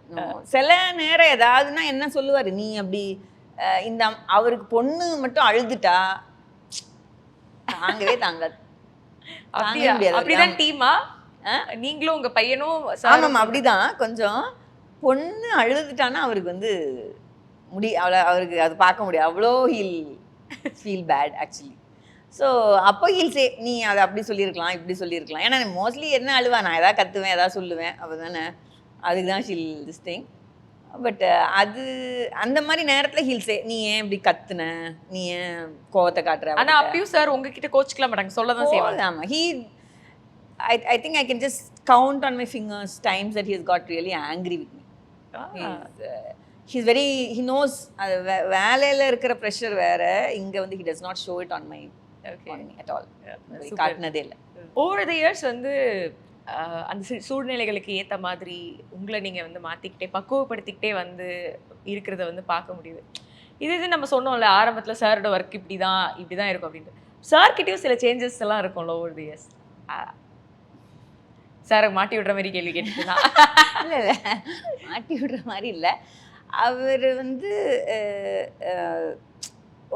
சில நேரம் ஏதாவதுன்னா என்ன சொல்லுவார், நீ அப்படி இந்த அவருக்கு பொண்ணு மட்டும் அழுதுட்டா தாங்கவே தாங்காது. அப்படிதான் டீமா நீங்களும் உங்க பையனும்? ஆமாம், அப்படிதான். கொஞ்சம் பொண்ணு அழுதுட்டானா அவருக்கு வந்து அவருக்கு அது பார்க்க முடியாது. அவ்வளோ he'll feel bad actually. So அப்போ ஹீல் சே, நீ அதை அப்படி சொல்லியிருக்கலாம், இப்படி சொல்லியிருக்கலாம். ஏன்னா மோஸ்ட்லி என்ன அழுவா, நான் எதாவது கத்துவேன், எதாவது சொல்லுவேன், அப்போ தானே, அதுக்கு தான் ஷீல் திஸ் திங். பட் அது அந்த மாதிரி நேரத்தில் ஹீல் சே, நீ ஏன் இப்படி கத்துன, நீ ஏன் கோவத்தை காட்டுற. ஆனால் அப்பயும் சார் உங்ககிட்ட கோச்சிக்கலாம் மாட்டாங்க, சொல்ல தான் செய்வாங்க. ஆமாம், I think I can just count on my fingers times that he has got really angry with me. He's very, he knows வேலையில் இருக்கிற ப்ரெஷர் வேற, இங்கே வந்து he does not show it on me at all. காட்டினதே இல்லை. Over the years வந்து அந்த சூழ்நிலைகளுக்கு ஏற்ற மாதிரி உங்களை நீங்கள் வந்து மாற்றிக்கிட்டே பக்குவப்படுத்திக்கிட்டே வந்து இருக்கிறத வந்து பார்க்க முடியுது. இது நம்ம சொன்னோம்ல ஆரம்பத்தில், சாரோட ஒர்க் இப்படி தான் இருக்கும் அப்படின்ட்டு. சார்கிட்டையும் சில சேஞ்சஸ் எல்லாம் இருக்கும்ல ஓவர் தி இயர்ஸ். சாரை மாட்டி விடுற மாதிரி கேள்வி கேட்டுதான். இல்லை இல்லை, மாட்டி விடுற மாதிரி இல்லை. அவர் வந்து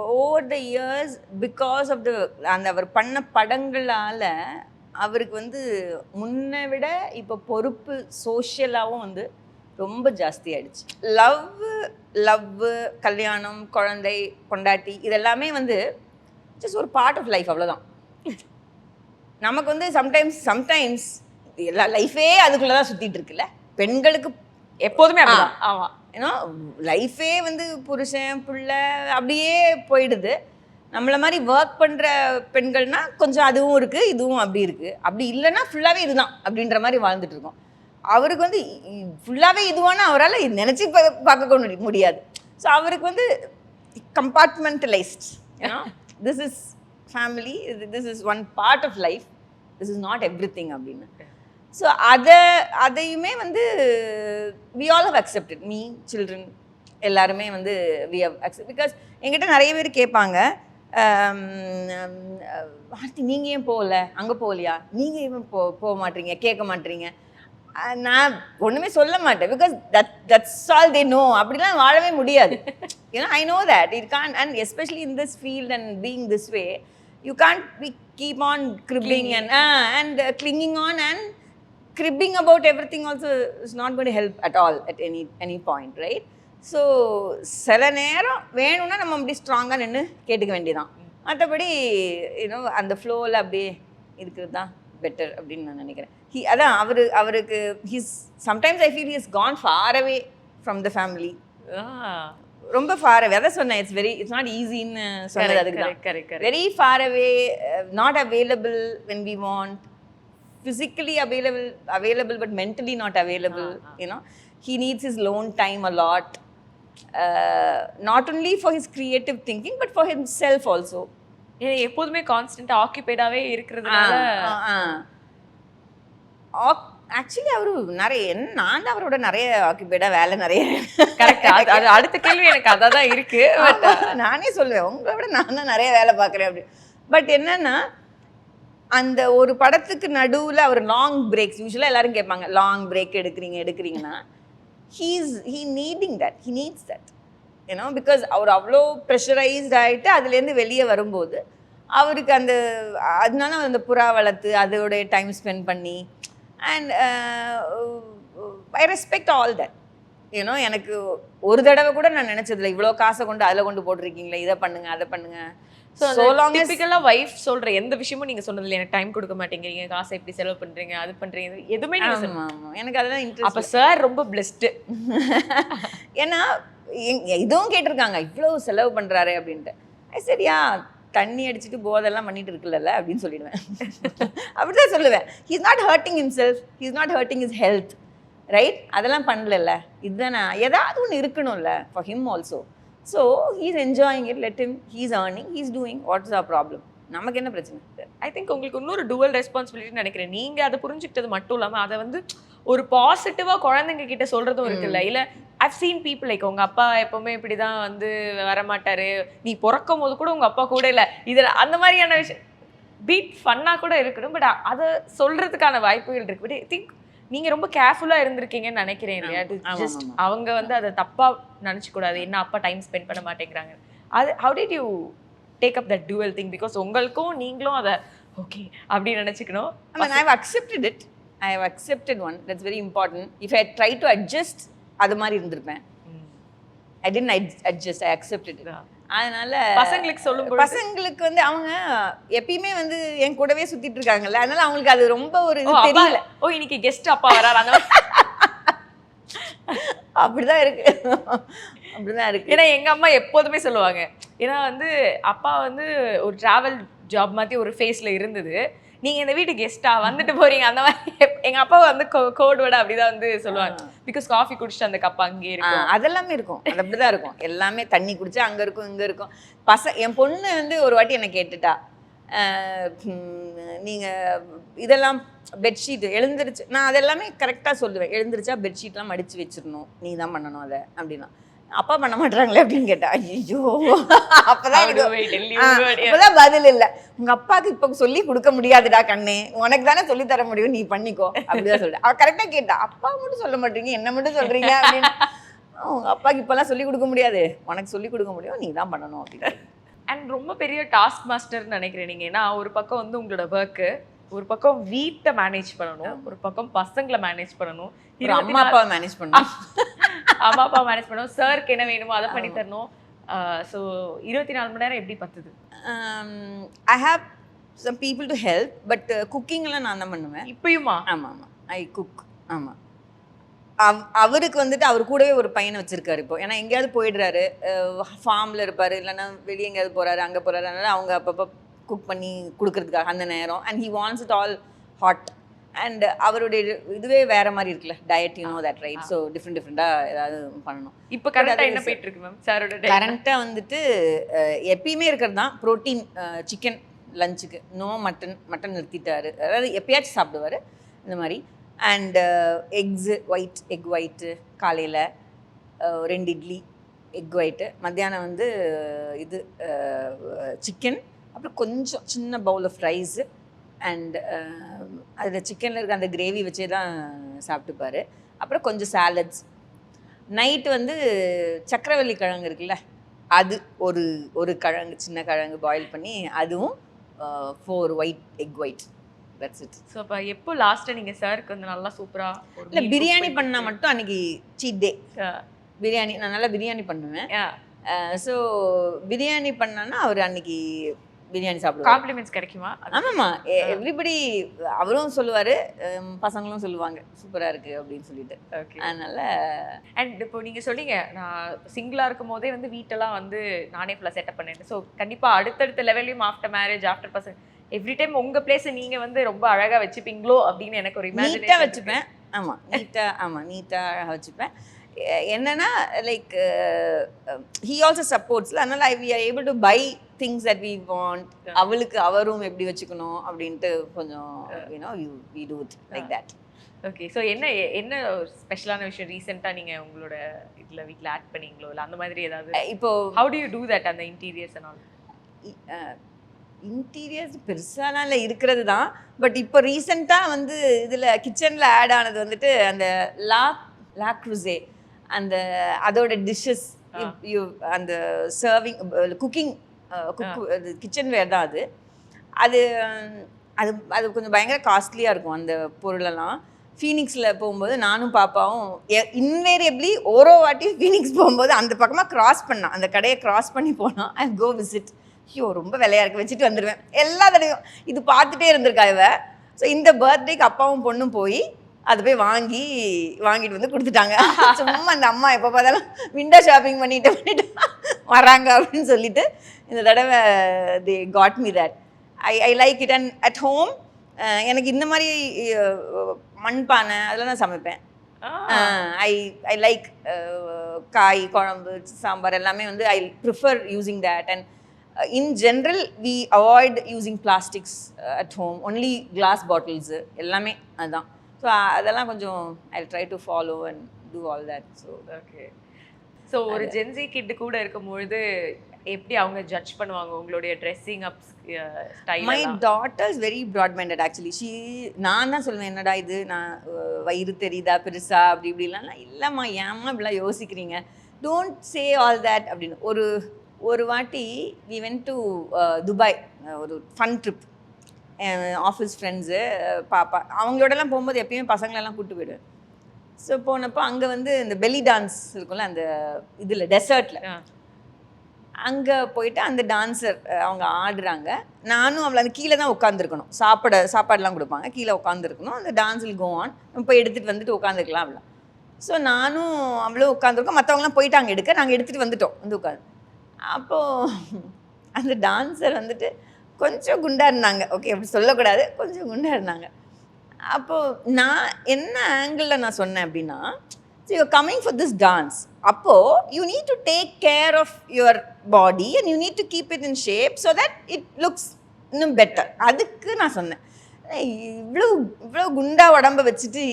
over the years because of அந்த அவர் பண்ண படங்களால் அவருக்கு வந்து முன்னை விட இப்போ பொறுப்பு சோஷியலாகவும் வந்து ரொம்ப ஜாஸ்தி ஆயிடுச்சு. லவ், கல்யாணம், குழந்தை, பொண்டாட்டி, இதெல்லாமே வந்து ஜஸ்ட் ஒரு பார்ட் ஆஃப் லைஃப், அவ்வளோதான். நமக்கு வந்து சம்டைம்ஸ் எல்லா லைஃபே அதுக்குள்ளே தான் சுற்றிட்டு இருக்குல்ல. பெண்களுக்கு எப்போதுமே அப்படிதான். ஆமாம், ஏன்னா லைஃபே வந்து புருஷன் பிள்ளை அப்படியே போயிடுது. நம்மளை மாதிரி ஒர்க் பண்ணுற பெண்கள்னா கொஞ்சம் அதுவும் இருக்குது, இதுவும் அப்படி இருக்குது. அப்படி இல்லைன்னா ஃபுல்லாகவே இதுதான் அப்படின்ற மாதிரி வாழ்ந்துட்டு இருக்கோம். அவருக்கு வந்து ஃபுல்லாகவே இதுவானா அவரால் நினச்சி பார்க்க முடியாது. ஸோ அவருக்கு வந்து கம்பார்ட்மெண்டலைஸ்ட், ஏன்னா this is family, this is one part of life, this is not every thing அப்படின்னு. ஸோ அதையுமே வந்து we all have accepted, me, children, எல்லாருமே வந்து we have accepted. பிகாஸ் என்கிட்ட நிறைய பேர் கேட்பாங்க, ஆர்த்தி நீங்கள் ஏன் போகல, அங்கே போகலையா, நீங்கள் ஏன் போக மாட்டீங்க, கேட்க மாட்டீங்க. நான் ஒன்றுமே சொல்ல மாட்டேன். Because that's all they know. அப்படிலாம் வாழவே முடியாது. ஏன்னா I know that it can, and especially in this field and being this way, you can't be keep on cribbing and clinging on and cribbing about everything also is not going to help at all at any point, right? So சில நேரம் வேணும்னா நம்ம அப்படி ஸ்ட்ராங்காக நின்று கேட்டுக்க வேண்டியதான். மற்றபடி இன்னும் அந்த ஃப்ளோவில் அப்படியே இருக்கிறது தான் பெட்டர் அப்படின்னு நான் நினைக்கிறேன். அதான் அவருக்கு sometimes I feel he's gone far away from the family. ரொம்ப ஃபார் அவே, அதான் சொன்னேன், இட்ஸ் நாட் ஈஸின்னு சொன்னது அதுக்கு தான். Very far away, not available when we want, physically available but mentally not available. You know, he needs his alone time a lot, not only for his creative thinking but for himself also. எப்போதுமே constant ஆக்கியூபைடாவே இருக்கிறதுனால. Actually அவரு நிறைய, நான் தான் அவரோட நிறைய ஆக்கியூபைடா, வேலை நிறைய. கரெக்ட். அது அடுத்த கேள்வி எனக்கு அதான் தான் இருக்கு. நானே சொல்லுவேன், உங்களை விட நான் தான் நிறைய வேலை பார்க்குறேன் அப்படி. பட் என்னன்னா, அந்த ஒரு படத்துக்கு நடுவில் அவர் லாங் பிரேக்ஸ், யூஸ்வலாக எல்லாரும் கேட்பாங்க லாங் பிரேக் எடுக்கிறீங்கன்னா, he needs that, you know, because அவர் அவ்வளோ ப்ரெஷரைஸ்ட் ஆகிட்டு அதுலேருந்து வெளியே வரும்போது அவருக்கு அதனால அந்த புறா வளர்த்து அதோடைய டைம் ஸ்பெண்ட் பண்ணி, and I respect all that. ஏன்னோ எனக்கு ஒரு தடவை கூட நான் நினச்சதில்லை, இவ்வளோ காசை கொண்டு அதில் கொண்டு போட்டிருக்கீங்களே, இதை பண்ணுங்க அதை பண்ணுங்க. ஸோ டிபிக்கலாக வைஃப் சொல்கிற எந்த விஷயமும் நீங்கள் சொன்னதில்லை, எனக்கு டைம் கொடுக்க மாட்டேங்கிறீங்க, காசை எப்படி செலவு பண்ணுறீங்க, அது பண்ணுறீங்க, எதுவுமே நீங்கள். எனக்கு அதெல்லாம் இன்ட்ரெஸ்ட். அப்போ சார் ரொம்ப பிளெஸ்டு. ஏன்னா இதுவும் கேட்டிருக்காங்க, இவ்வளோ செலவு பண்ணுறாரு அப்படின்ட்டு. சரியா, தண்ணி அடிச்சுட்டு போதெல்லாம் பண்ணிட்டு இருக்குல்ல அப்படின்னு சொல்லிடுவேன். அப்படிதான் சொல்லுவேன். He's not hurting himself, he's not hurting his health, right? அதெல்லாம் பண்ணல. இதுதானே ஏதாவது ஒன்று இருக்கணும்ல for him also. So he's enjoying it, let him, he's earning, he's doing, what's our problem, நமக்கு என்ன பிரச்சனை? ஐ திங்க் உங்களுக்கு இன்னொரு டுவல் ரெஸ்பான்சிபிலிட்டின்னு நினைக்கிறேன். நீங்கள் அதை புரிஞ்சுக்கிட்டது மட்டும் இல்லாமல் அதை வந்து ஒரு பாசிட்டிவாக குழந்தைங்க கிட்ட சொல்கிறதும் இருக்குல்ல. இல்லை I've seen people like உங்க அப்பா எப்பவுமே இப்படிதான் வந்து வரமாட்டாரு, நீ பிறக்கும் போது கூட உங்க அப்பா கூட இல்ல, இதுல அந்த மாதிரியான விஷயம் பீட் ஃபன்னா கூட இருக்கணும். பட் அதை சொல்றதுக்கான வாய்ப்புகள் இருக்கு. பட் ஐ திங்க் நீங்க ரொம்ப கேர்ஃபுல்லா இருந்திருக்கீங்கன்னு நினைக்கிறேன் இல்லையா? ஜஸ்ட் அவங்க வந்து அதை தப்பா நினைச்சு கூடாது, என்ன அப்பா டைம் ஸ்பெண்ட் பண்ண மாட்டேங்கிறாங்க. அது how did you take up that dual thing? Because உங்களுக்கும் நீங்களும் அதை ஓகே அப்படி நினைச்சுக்கணும். I mean, I've accepted it. I have accepted one. That's very important. If I try to adjust, அது மாதிரி இருந்திருப்பேன். I didn't adjust. I accepted it. அதனால பசங்களுக்கு சொல்லும்போது பசங்களுக்கு வந்து அவங்க எப்பயுமே வந்து என் கூடவே சுத்திட்டு இருக்காங்கல்ல, அதனால அவங்களுக்கு அது ரொம்ப ஒரு இது தெரியல. ஓ இன்னைக்கு கெஸ்ட் அப்பா வராரு அந்த அப்படிதான் இருக்கு. அப்படிதான் இருக்கு. ஏன்னா எங்க அம்மா எப்போதுமே சொல்லுவாங்க, ஏன்னா வந்து அப்பா வந்து ஒரு டிராவல் ஜாப் மாதிரி ஒரு ஃபேஸ்ல இருந்தது, நீங்க இந்த வீட்டு கெஸ்டா வந்துட்டு போறீங்க அந்த மாதிரி. எங்க அப்பா வந்து கோட் வேர்ட் அப்படிதான் வந்து சொல்லுவாங்க. பிகாஸ் காஃபி குடிச்சிட்டு அந்த கப் அங்கே இருக்கும், அதெல்லாமே இருக்கும். அது அப்படிதான் இருக்கும். எல்லாமே தண்ணி குடிச்சா அங்க இருக்கும் இங்க இருக்கும். என் பொண்ணு வந்து ஒரு வாட்டி என்ன கேட்டுட்டா, நீங்க இதெல்லாம் பெட்ஷீட் எழுந்திருச்சு, நான் அதெல்லாமே கரெக்டா சொல்லுவேன், எழுந்திருச்சா பெட்ஷீட்லாம் மடிச்சு வச்சிடணும், நீ தான் பண்ணணும் அதை அப்படின்னா. அப்பா பண்ண மாட்டாங்களே அப்படின்னு கேட்டா, ஐயோ அப்பதான் பதில் இல்லை, உங்க அப்பாவுக்கு இப்ப சொல்லி கொடுக்க முடியாதுடா கண்ணே, உனக்கு தானே சொல்லி தர முடியும், நீ பண்ணிக்கோ அப்படிதான் சொல்லிட்டு. அவ கரெக்டா கேட்டா, அப்பா மட்டும் சொல்ல மாட்டீங்க என்ன மட்டும் சொல்றீங்க அப்படின்னு. உங்க அப்பாவுக்கு இப்பெல்லாம் சொல்லி கொடுக்க முடியாது, உனக்கு சொல்லி கொடுக்க முடியும், நீ தான் பண்ணணும் அப்படின்னு. அண்ட் ரொம்ப பெரிய டாஸ்க் மாஸ்டர்னு நினைக்கிறேன் நீங்க. ஏன்னா ஒரு பக்கம் வந்து உங்களோட ஒர்க்கு, ஒரு பக்கம் வீட்டை மேனேஜ் பண்ணணும், ஒரு பக்கம் பசங்களை மேனேஜ் பண்ணணும், அம்மா அப்பா மேனேஜ் பண்ணணும், அம்மா அப்பா மேனேஜ் பண்ணணும், சருக்கு என்ன வேணுமோ அதை பண்ணி தரணும். ஸோ 24 மணி நேரம் எப்படி பத்துது? I have some people to help, but குக்கிங்லாம் நான் தான் பண்ணுவேன் இப்பயுமா? ஆமாம் ஆமாம், ஐ குக். ஆமாம், அவருக்கு வந்துட்டு அவர் கூடவே ஒரு பையனை வச்சிருக்காரு இப்போ. ஏன்னா எங்கேயாவது போயிடுறாரு, ஃபார்மில் இருப்பார், இல்லைன்னா வெளியே எங்கேயாவது போகிறாரு, அங்கே போகிறாரு, அதனால அவங்க அப்பப்போ குக் பண்ணி கொடுக்கறதுக்காக அந்த நேரம். And he wants it all hot. And அவருடைய இதுவே வேற மாதிரி இருக்குல்ல, diet, you know that right? So டிஃப்ரெண்டாக ஏதாவது பண்ணணும். இப்போ கரெக்டாக என்ன போயிட்டு இருக்கு மேம் சாரோட? கரண்ட்டாக வந்துட்டு எப்பயுமே இருக்கிறது தான் ப்ரோட்டீன், சிக்கன் லஞ்சுக்கு, நோ மட்டன் நிறுத்திட்டாரு, அதாவது எப்பயாச்சும் சாப்பிடுவார் இந்த மாதிரி. அண்ட் எக் ஒயிட்டு காலையில் 2 இட்லி எக் ஒயிட்டு, மத்தியானம் வந்து இது சிக்கன், அப்புறம் கொஞ்சம் சின்ன பவுல் ஆஃப் ரைஸு, அண்ட் அதில் சிக்கனில் இருக்க அந்த கிரேவி வச்சே தான் சாப்பிட்டுப்பார். அப்புறம் கொஞ்சம் சாலட்ஸ். நைட்டு வந்து சக்கரவள்ளி கிழங்கு இருக்குல்ல, அது ஒரு கிழங்கு, சின்ன கிழங்கு பாயில் பண்ணி, அதுவும் 4 egg white. That's it. So அப்போ எப்போ லாஸ்ட்டாக நீங்கள் சாருக்கு வந்து நல்லா சூப்பராக இல்லை பிரியாணி பண்ணால் மட்டும் அன்றைக்கி சீட் டே. பிரியாணி நான் நல்லா பிரியாணி பண்ணுவேன். ஸோ பிரியாணி பண்ணான்னா அவர் அன்னைக்கு பிரியாணி சாப்பிடுவார். காம்ப்ளிமெண்ட்ஸ் கிடைக்குமா? ஆமாம்மா, எவ்ரிபடி அவரும் சொல்லுவார், பசங்களும் சொல்லுவாங்க சூப்பராக இருக்குது அப்படின்னு சொல்லிட்டு. ஓகே, அதனால். அண்ட் இப்போ நீங்கள் சொன்னீங்க நான் சிங்கிளாக இருக்கும் போதே வந்து வீட்டெல்லாம் வந்து நானே ஃபுல்லாக செட்டப் பண்ணேன். ஸோ கண்டிப்பாக அடுத்தடுத்த லெவல்லையும் ஆஃப்டர் மேரேஜ், ஆஃப்டர் பசங்க, எவ்ரி டைம் உங்கள் பிளேஸை நீங்கள் வந்து ரொம்ப அழகாக வச்சுப்பீங்களோ அப்படின்னு எனக்கு ஒரு நீட்டாக வச்சுப்பேன். ஆமாம், நீட்டாக வச்சுப்பேன். என்னன்னா லைக் ஹீ ஆல்சோ சப்போர்ட்ஸ்ல, அதனால we are able to buy things that we want. அவளுக்கு அவரும் எப்படி வச்சுக்கணும் அப்படின்ட்டு கொஞ்சம் we do it like that. Okay, so என்ன ஸ்பெஷலான விஷயம் ரீசெண்டாக நீங்கள் உங்களோட வீட்டில் ஆட் பண்ணீங்களோ இல்லை அந்த மாதிரி ஏதாவது? இப்போ how to you do that? அந்த இன்டீரியர்ஸ் அண்ட் ஆல் இன்டீரியர்ஸ் பெருசாலாம் இல்லை, இருக்கிறது தான். பட் இப்போ ரீசெண்டாக வந்து இதில் கிச்சனில் ஆட் ஆனது வந்துட்டு அந்த லா க்ரூசே, அந்த அதோட டிஷ்ஷஸ், அந்த சர்விங் குக்கிங் கிச்சன் வேர் தான் அது. அது அது அது கொஞ்சம் பயங்கர காஸ்ட்லியாக இருக்கும் அந்த பொருளெல்லாம். ஃபீனிக்ஸில் போகும்போது நானும் பாப்பாவும் இன்வேரியபிளி ஓரோ வாட்டி ஃபீனிக்ஸ் போகும்போது அந்த பக்கமாக க்ராஸ் பண்ணான், அந்த கடையை க்ராஸ் பண்ணி போனால் ஐ கோ விசிட். ஐயோ ரொம்ப விலையாக இருக்குது, வச்சுட்டு வந்துடுவேன் எல்லா தடவையும். இது பார்த்துட்டே இருந்திருக்கா இவ. ஸோ இந்த பர்த்டேக்கு அப்பாவும் பொண்ணும் போய் அதை போய் வாங்கிட்டு வந்து கொடுத்துட்டாங்க. சும்மா அந்த அம்மா எப்போ பார்த்தாலும் விண்டோ ஷாப்பிங் பண்ணிட்டு வராங்க அப்படின்னு சொல்லிட்டு இந்த தடவை they got me that. I like it. And at home எனக்கு இந்த மாதிரி மண்பானை அதெல்லாம் நான் சமைப்பேன். ஐ லைக் காய் குழம்பு சாம்பார் எல்லாமே வந்து I prefer using that. And in general we avoid using plastics at home, only glass bottles எல்லாமே அதுதான். ஸோ அதெல்லாம் கொஞ்சம் I try to follow and do all that. So okay. So ஒரு ஜென்சி கிட் கூட இருக்கும்பொழுது எப்படி அவங்க ஜட்ஜ் பண்ணுவாங்க உங்களுடைய dressing up style? my daughter is very broad minded actually. நான் தான் சொல்லுவேன், என்னடா இது, நான் வயிறு தெரியுதா பெருசா அப்படி இப்படிலாம். இல்லைம்மா, ஏம்மா இப்படிலாம் யோசிக்கிறீங்க, டோன்ட் சே ஆல் தேட் அப்படின்னு. ஒரு வாட்டி we went to துபாய், ஒரு ஃபன் ட்ரிப். ஆஃபீஸ் ஃப்ரெண்ட்ஸு பாப்பா அவங்களோடலாம் போகும்போது எப்பயுமே பசங்களெல்லாம் கூப்பிட்டு போயிடுவேன். ஸோ போனப்போ அங்கே வந்து இந்த பெல்லி டான்ஸ் இருக்கும்ல, அந்த இதில் டெசர்ட்டில், அங்கே போயிட்டு அந்த டான்ஸர் அவங்க ஆடுறாங்க. நானும் அவளை அந்த கீழே தான் உட்காந்துருக்கணும், சாப்பாடுலாம் கொடுப்பாங்க, கீழே உட்காந்துருக்கணும். அந்த டான்ஸில் கோ ஆன், நம்ம போய் எடுத்துகிட்டு வந்துட்டு உட்காந்துருக்கலாம் அப்படிலாம். ஸோ நானும் அவ்வளோ உட்காந்துருக்கோம், மற்றவங்களாம் போயிட்டாங்க எடுக்க, நாங்கள் எடுத்துகிட்டு வந்துட்டோம் வந்து உட்காந்து. அப்போது அந்த டான்ஸர் வந்துட்டு கொஞ்சம் குண்டாக இருந்தாங்க. ஓகே, அப்படி சொல்லக்கூடாது, கொஞ்சம் குண்டாக இருந்தாங்க. அப்போது நான் என்ன ஆங்கிளில் நான் சொன்னேன் அப்படின்னா, so you coming for this dance, அப்போது you need to take care of your body and you need to keep it in shape so that it looks இன்னும் பெட்டர். அதுக்கு நான் சொன்னேன், இவ்வளோ குண்டா உடம்ப வச்சுட்டு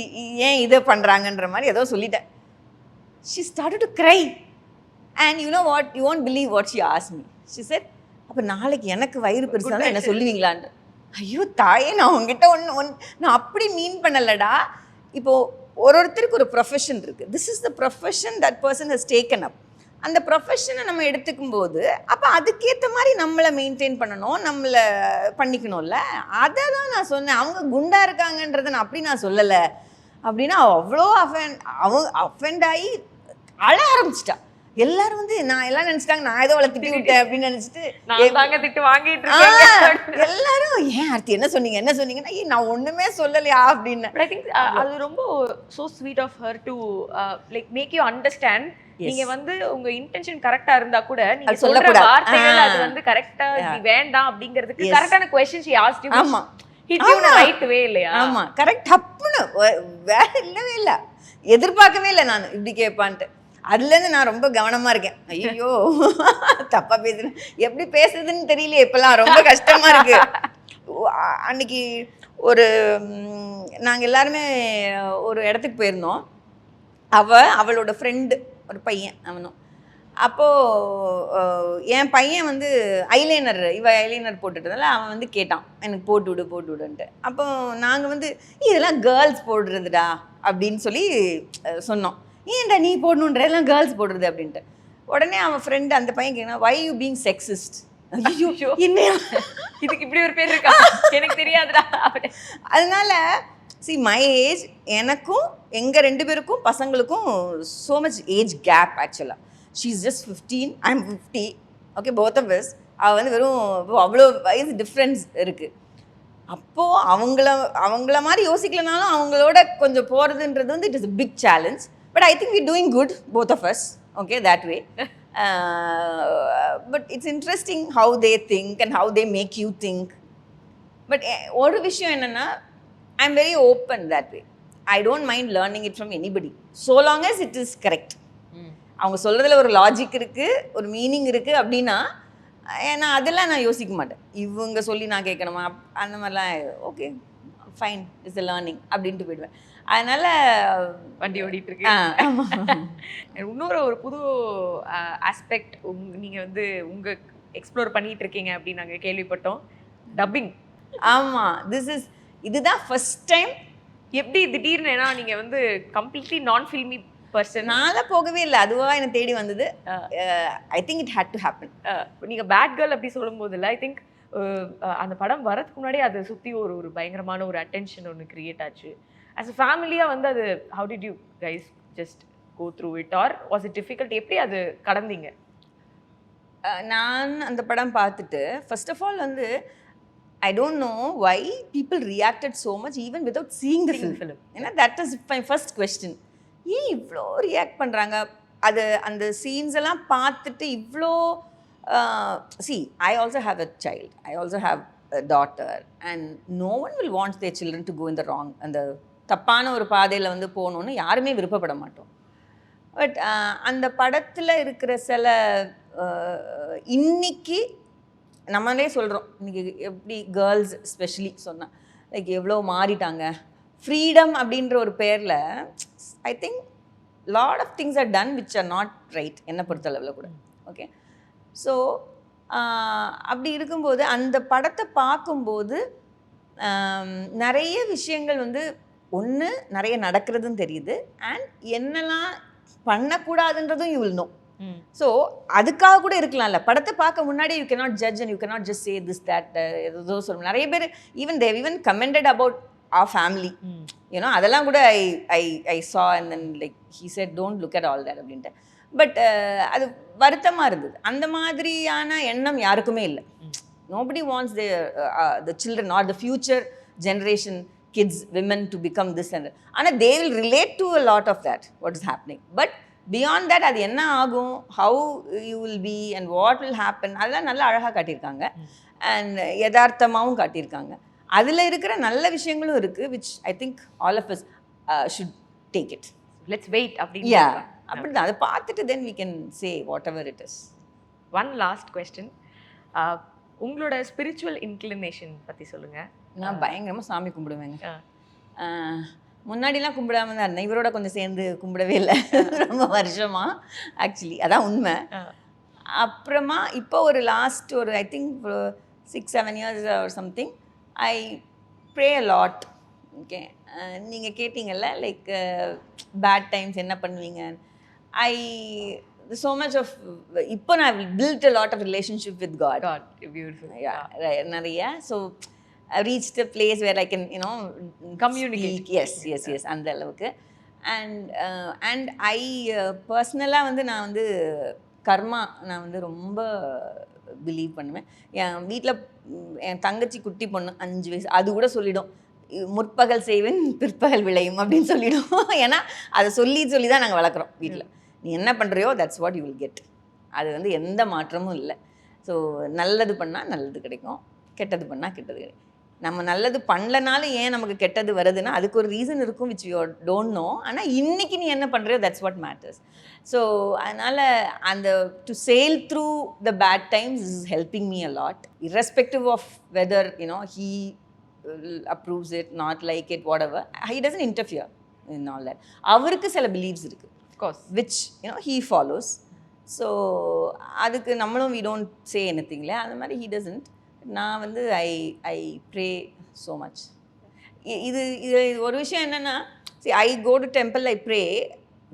ஏன் இதை பண்ணுறாங்கன்ற மாதிரி ஏதோ சொல்லிட்டேன். She started to cry and you know what, you won't believe what she asked me. She said, அப்போ நாளைக்கு எனக்கு வயிறு பெருசாக என்ன சொல்லுவீங்களான்னு. ஐயோ தாயே, நான் உங்ககிட்ட நான் அப்படி மீன் பண்ணலடா. இப்போது ஒருத்தருக்கு ஒரு ப்ரொஃபஷன் இருக்குது. This is the profession that person has taken up. அந்த ப்ரொஃபஷனை நம்ம எடுத்துக்கும் போது அப்போ அதுக்கேற்ற மாதிரி நம்மளை மெயின்டைன் பண்ணணும், நம்மளை பண்ணிக்கணும்ல. அதை தான் நான் சொன்னேன். அவங்க குண்டாக இருக்காங்கன்றதை நான் அப்படி நான் சொல்லலை அப்படின்னா அவ்வளோ அஃபெண்ட் ஆகி அழ ஆரம்பிச்சிட்டா. எல்லாரும் வந்து நான் எல்லாம் நினைச்சிட்டாங்க நான் ஏதோ அவளை திட்டி விட்டேன் அப்படின்னு நினைச்சிட்டு திட்டு வாங்கிட்டு இருக்கேன். எல்லாரும் ஏன் ஆர்த்தி என்ன சொன்னீங்கன்னா நான் ஒண்ணுமே சொல்லலையா அப்படின்னு. ஐ திங்க் அது ரொம்ப so sweet of her to like make you understand. நீங்க வந்து உங்க இன்டென்ஷன் கரெக்டா இருந்தா கூட நீங்க சொல்ற வார்த்தைகள் அது வந்து கரெக்டா வேண்டாம் அப்படிங்கிறதுக்கு கரெக்டான क्वेश्चन she asked you. ஆமா, hit you in a right way இல்லையா? ஆமா, கரெக்ட். தப்புன்னு வேற இல்லவே இல்லை, எதிர்பார்க்கவே இல்லை நான் இப்படி கேட்பான்ட்டு. அதுலேருந்து நான் ரொம்ப கவனமாக இருக்கேன். ஐயோ தப்பாக பேசுகிறேன், எப்படி பேசுறதுன்னு தெரியலையே இப்போலாம், ரொம்ப கஷ்டமாக இருக்கு. அன்னைக்கு நாங்கள் எல்லாருமே ஒரு இடத்துக்கு போயிருந்தோம். அவளோட ஃப்ரெண்டு ஒரு பையன் அவனும். அப்போது என் பையன் வந்து ஐலைனர் போட்டுட்டதால அவன் வந்து கேட்டான், எனக்கு போட்டு விடுன்ட்டு. அப்போ நாங்கள் வந்து இதெல்லாம் கேர்ள்ஸ் போடுறதுடா அப்படின்னு சொல்லி சொன்னோம். ஏன்டா நீ போடணுன்ற, எல்லாம் கேர்ள்ஸ் போடுறது அப்படின்ட்டு. உடனே அவன் ஃப்ரெண்டு அந்த பையன் கேட்கணும், வை யூ பீங் செக்ஸிஸ்ட்? ஐயோ என்ன இதுக்கு இப்படி ஒரு பேர் இருக்கா, எனக்கு தெரியாதுடா. அதனால see my age, எனக்கும் எங்கள் 2 பேருக்கும் பசங்களுக்கும் so much age gap actually. she is just 15, I am 50. okay, both of us. அவள் வந்து வெறும் அவ்வளோ வயசு டிஃப்ரென்ஸ் இருக்குது. அப்போது அவங்கள மாதிரி யோசிக்கலனாலும் அவங்களோட கொஞ்சம் போகிறதுன்றது வந்து it is a big challenge. But I think we're doing good, both of us, okay, that way. But it's interesting how they think and how they make you think. But ஒரு விஷயம் என்னன்னா, I'm very open that way. I don't mind learning it from anybody, so long as it is correct. அவங்க சொல்கிறதுல ஒரு logic இருக்குது, ஒரு meaning இருக்குது அப்படின்னா ஏன்னா அதெல்லாம் நான் யோசிக்க மாட்டேன். இவங்க சொல்லி நான் கேட்கணுமா அந்த மாதிரிலாம், okay fine, it's a learning அப்படின்ட்டு போயிடுவேன். அதனால வண்டி ஓடிட்டு இருக்கு. இன்னொரு ஒரு புது ஆஸ்பெக்ட் நீங்கள் வந்து எக்ஸ்ப்ளோர் பண்ணிட்டு இருக்கீங்க அப்படின்னு நாங்கள் கேள்விப்பட்டோம், டப்பிங். ஆமாம், இதுதான் ஃபர்ஸ்ட் டைம். எப்படி திடீர்னு, ஏன்னா நீங்கள் வந்து கம்ப்ளீட்லி நான் ஃபில்மி பர்சன். நான்லாம் போகவே இல்லை, அதுவாக எனக்கு தேடி வந்தது. I think it had to happen. நீங்கள் பேட் கேர்ள் அப்படி சொல்லும் போதில் ஐ திங்க் அந்த படம் வரதுக்கு முன்னாடி அதை சுற்றி ஒரு பயங்கரமான ஒரு அட்டென்ஷன் ஒன்று கிரியேட் ஆச்சு. as a ஃபேமிலியாக வந்து அது how did you guys just go through it or was it difficult? எப்படி அது கடந்தீங்க? நான் அந்த படம் பார்த்துட்டு ஃபர்ஸ்ட் ஆஃப் ஆல் வந்து I don't know why people reacted so much even without seeing the film. ஏன்னா that is my first question. ஏன் இவ்வளோ ரியாக்ட் பண்ணுறாங்க? அந்த சீன்ஸ் எல்லாம் பார்த்துட்டு இவ்வளோ see, I also have a child, I also have a daughter and no one will want their children to go in the wrong and the தப்பான ஒரு பாதையில் வந்து போகணுன்னு யாருமே விருப்பப்பட மாட்டோம். பட் அந்த படத்தில் இருக்கிற சில இன்னைக்கு நம்மளே சொல்கிறோம், இன்றைக்கி எப்படி கேர்ள்ஸ் ஸ்பெஷலி சொன்னால் லைக் எவ்வளோ மாறிட்டாங்க. ஃப்ரீடம் அப்படின்ற ஒரு பேரில் I think lot of things are done which are not right என்னை பொறுத்தளவில் கூட. ஓகே, ஸோ அப்படி இருக்கும்போது அந்த படத்தை பார்க்கும்போது நிறைய விஷயங்கள் வந்து ஒன்று நிறைய நடக்கிறதுன்னு தெரியுது, அண்ட் என்னெல்லாம் பண்ணக்கூடாதுன்றதும் யூ வில் நோ. ஸோ அதுக்காக கூட இருக்கலாம்ல, படத்தை பார்க்க முன்னாடி you cannot judge and you cannot just say this that ஏதோ சொல்லுவோம். நிறைய பேர் even commented about our family, you know, அதெல்லாம் கூட I saw and then like he said don't look at all that அப்படின்ட்டு. பட் அது வருத்தமாக இருந்தது. அந்த மாதிரியான எண்ணம் யாருக்குமே இல்லை. nobody wants the children or the future generation kids, women to become this and that. ஆனால் they will relate to a lot of that what is happening. But beyond that அது என்ன ஆகும், how you will be and what will happen, அதெல்லாம் நல்லா அழகாக காட்டியிருக்காங்க and யதார்த்தமாகவும் காட்டியிருக்காங்க. அதில் இருக்கிற நல்ல விஷயங்களும் இருக்குது which I think all of us should take it. Let's wait அப்படின்னு. Yeah, அப்படிதான். அதை பார்த்துட்டு then we can say whatever it is. One last question. உங்களோட ஸ்பிரிச்சுவல் இன்க்ளினேஷன் பற்றி சொல்லுங்கள். நான் பயங்கரமாக சாமி கும்பிடுவேங்க. முன்னாடிலாம் கும்பிடாம தான் இருந்தேன், இவரோட கொஞ்சம் சேர்ந்து கும்பிடவே இல்லை ரொம்ப வருஷமாக. ஆக்சுவலி அதான் உண்மை. அப்புறமா இப்போ ஒரு லாஸ்ட் ஒரு I think 6-7 years or something I pray a lot. Okay, நீங்கள் கேட்டிங்கல்ல லைக் பேட் டைம்ஸ் என்ன பண்ணுவீங்க. so much of இப்போ நான் built a lot of relationship with God. Beautiful. Yeah, நிறைய. So I reached a place where I can, you know, communicate. Yes, அந்த அளவுக்கு. And I பர்சனலாக வந்து நான் வந்து கர்மா நான் வந்து ரொம்ப பிலீவ் பண்ணுவேன். என் வீட்டில் என் தங்கச்சி குட்டி பொண்ணு 5 வயசு, அது கூட சொல்லிடும் முற்பகல் செய்வேன் பிற்பகல் விளையும் அப்படின்னு சொல்லிடும். ஏன்னா அதை சொல்லி தான் நாங்கள் வளர்க்குறோம் வீட்டில். நீ என்ன பண்ணுறியோ that's what you will get. அது வந்து எந்த மாற்றமும் இல்லை. ஸோ நல்லது பண்ணால் நல்லது கிடைக்கும், கெட்டது பண்ணால் கெட்டது கிடைக்கும். நம்ம நல்லது பண்ணலனாலும் ஏன் நமக்கு கெட்டது வருதுன்னா அதுக்கு ஒரு ரீசன் இருக்கும் which you don't know. ஆனால் இன்றைக்கி நீ என்ன பண்ணுறியோ தட்ஸ் வாட் மேட்டர்ஸ். ஸோ அதனால் அந்த to sail through the bad times is helping me a lot, irrespective of whether, you know, he approves it, not like it, whatever. He doesn't interfere in all that. அவருக்கு சில believes இருக்குது Of course. which, you know, he follows. So அதுக்கு நம்மளும் we don't say anything இல்லை, அந்த மாதிரி he doesn't. நான் வந்து ஐ ப்ரே ஸோ மச். இது ஒரு விஷயம் என்னென்னா, I go to temple, I pray.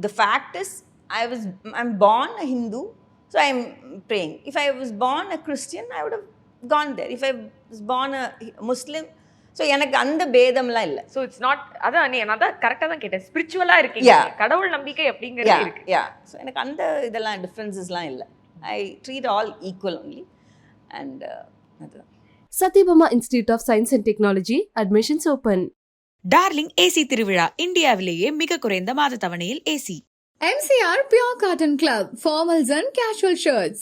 The fact is I'm born a Hindu, so I'm praying. If I was born a Christian, I would have gone there. If I was born a Muslim, so எனக்கு அந்த பேதம்லாம் இல்லை. So it's not, அதான் நான் தான் கரெக்டாக தான் கேட்டேன், ஸ்பிரிச்சுவலாக இருக்கீங்க, கடவுள் நம்பிக்கை அப்படிங்கிறது இருக்கு. ஸோ எனக்கு அந்த இதெல்லாம் டிஃப்ரென்சஸ்லாம் இல்லை. ஐ treat all equal only. And அதுதான். Satyabama Institute of Science and Technology, admissions open. Darling AC திருவிழா, இந்தியாவிலேயே மிக குறைந்த மாத தவணையில் AC. MCR Pure Cotton Club, formals and casual shirts.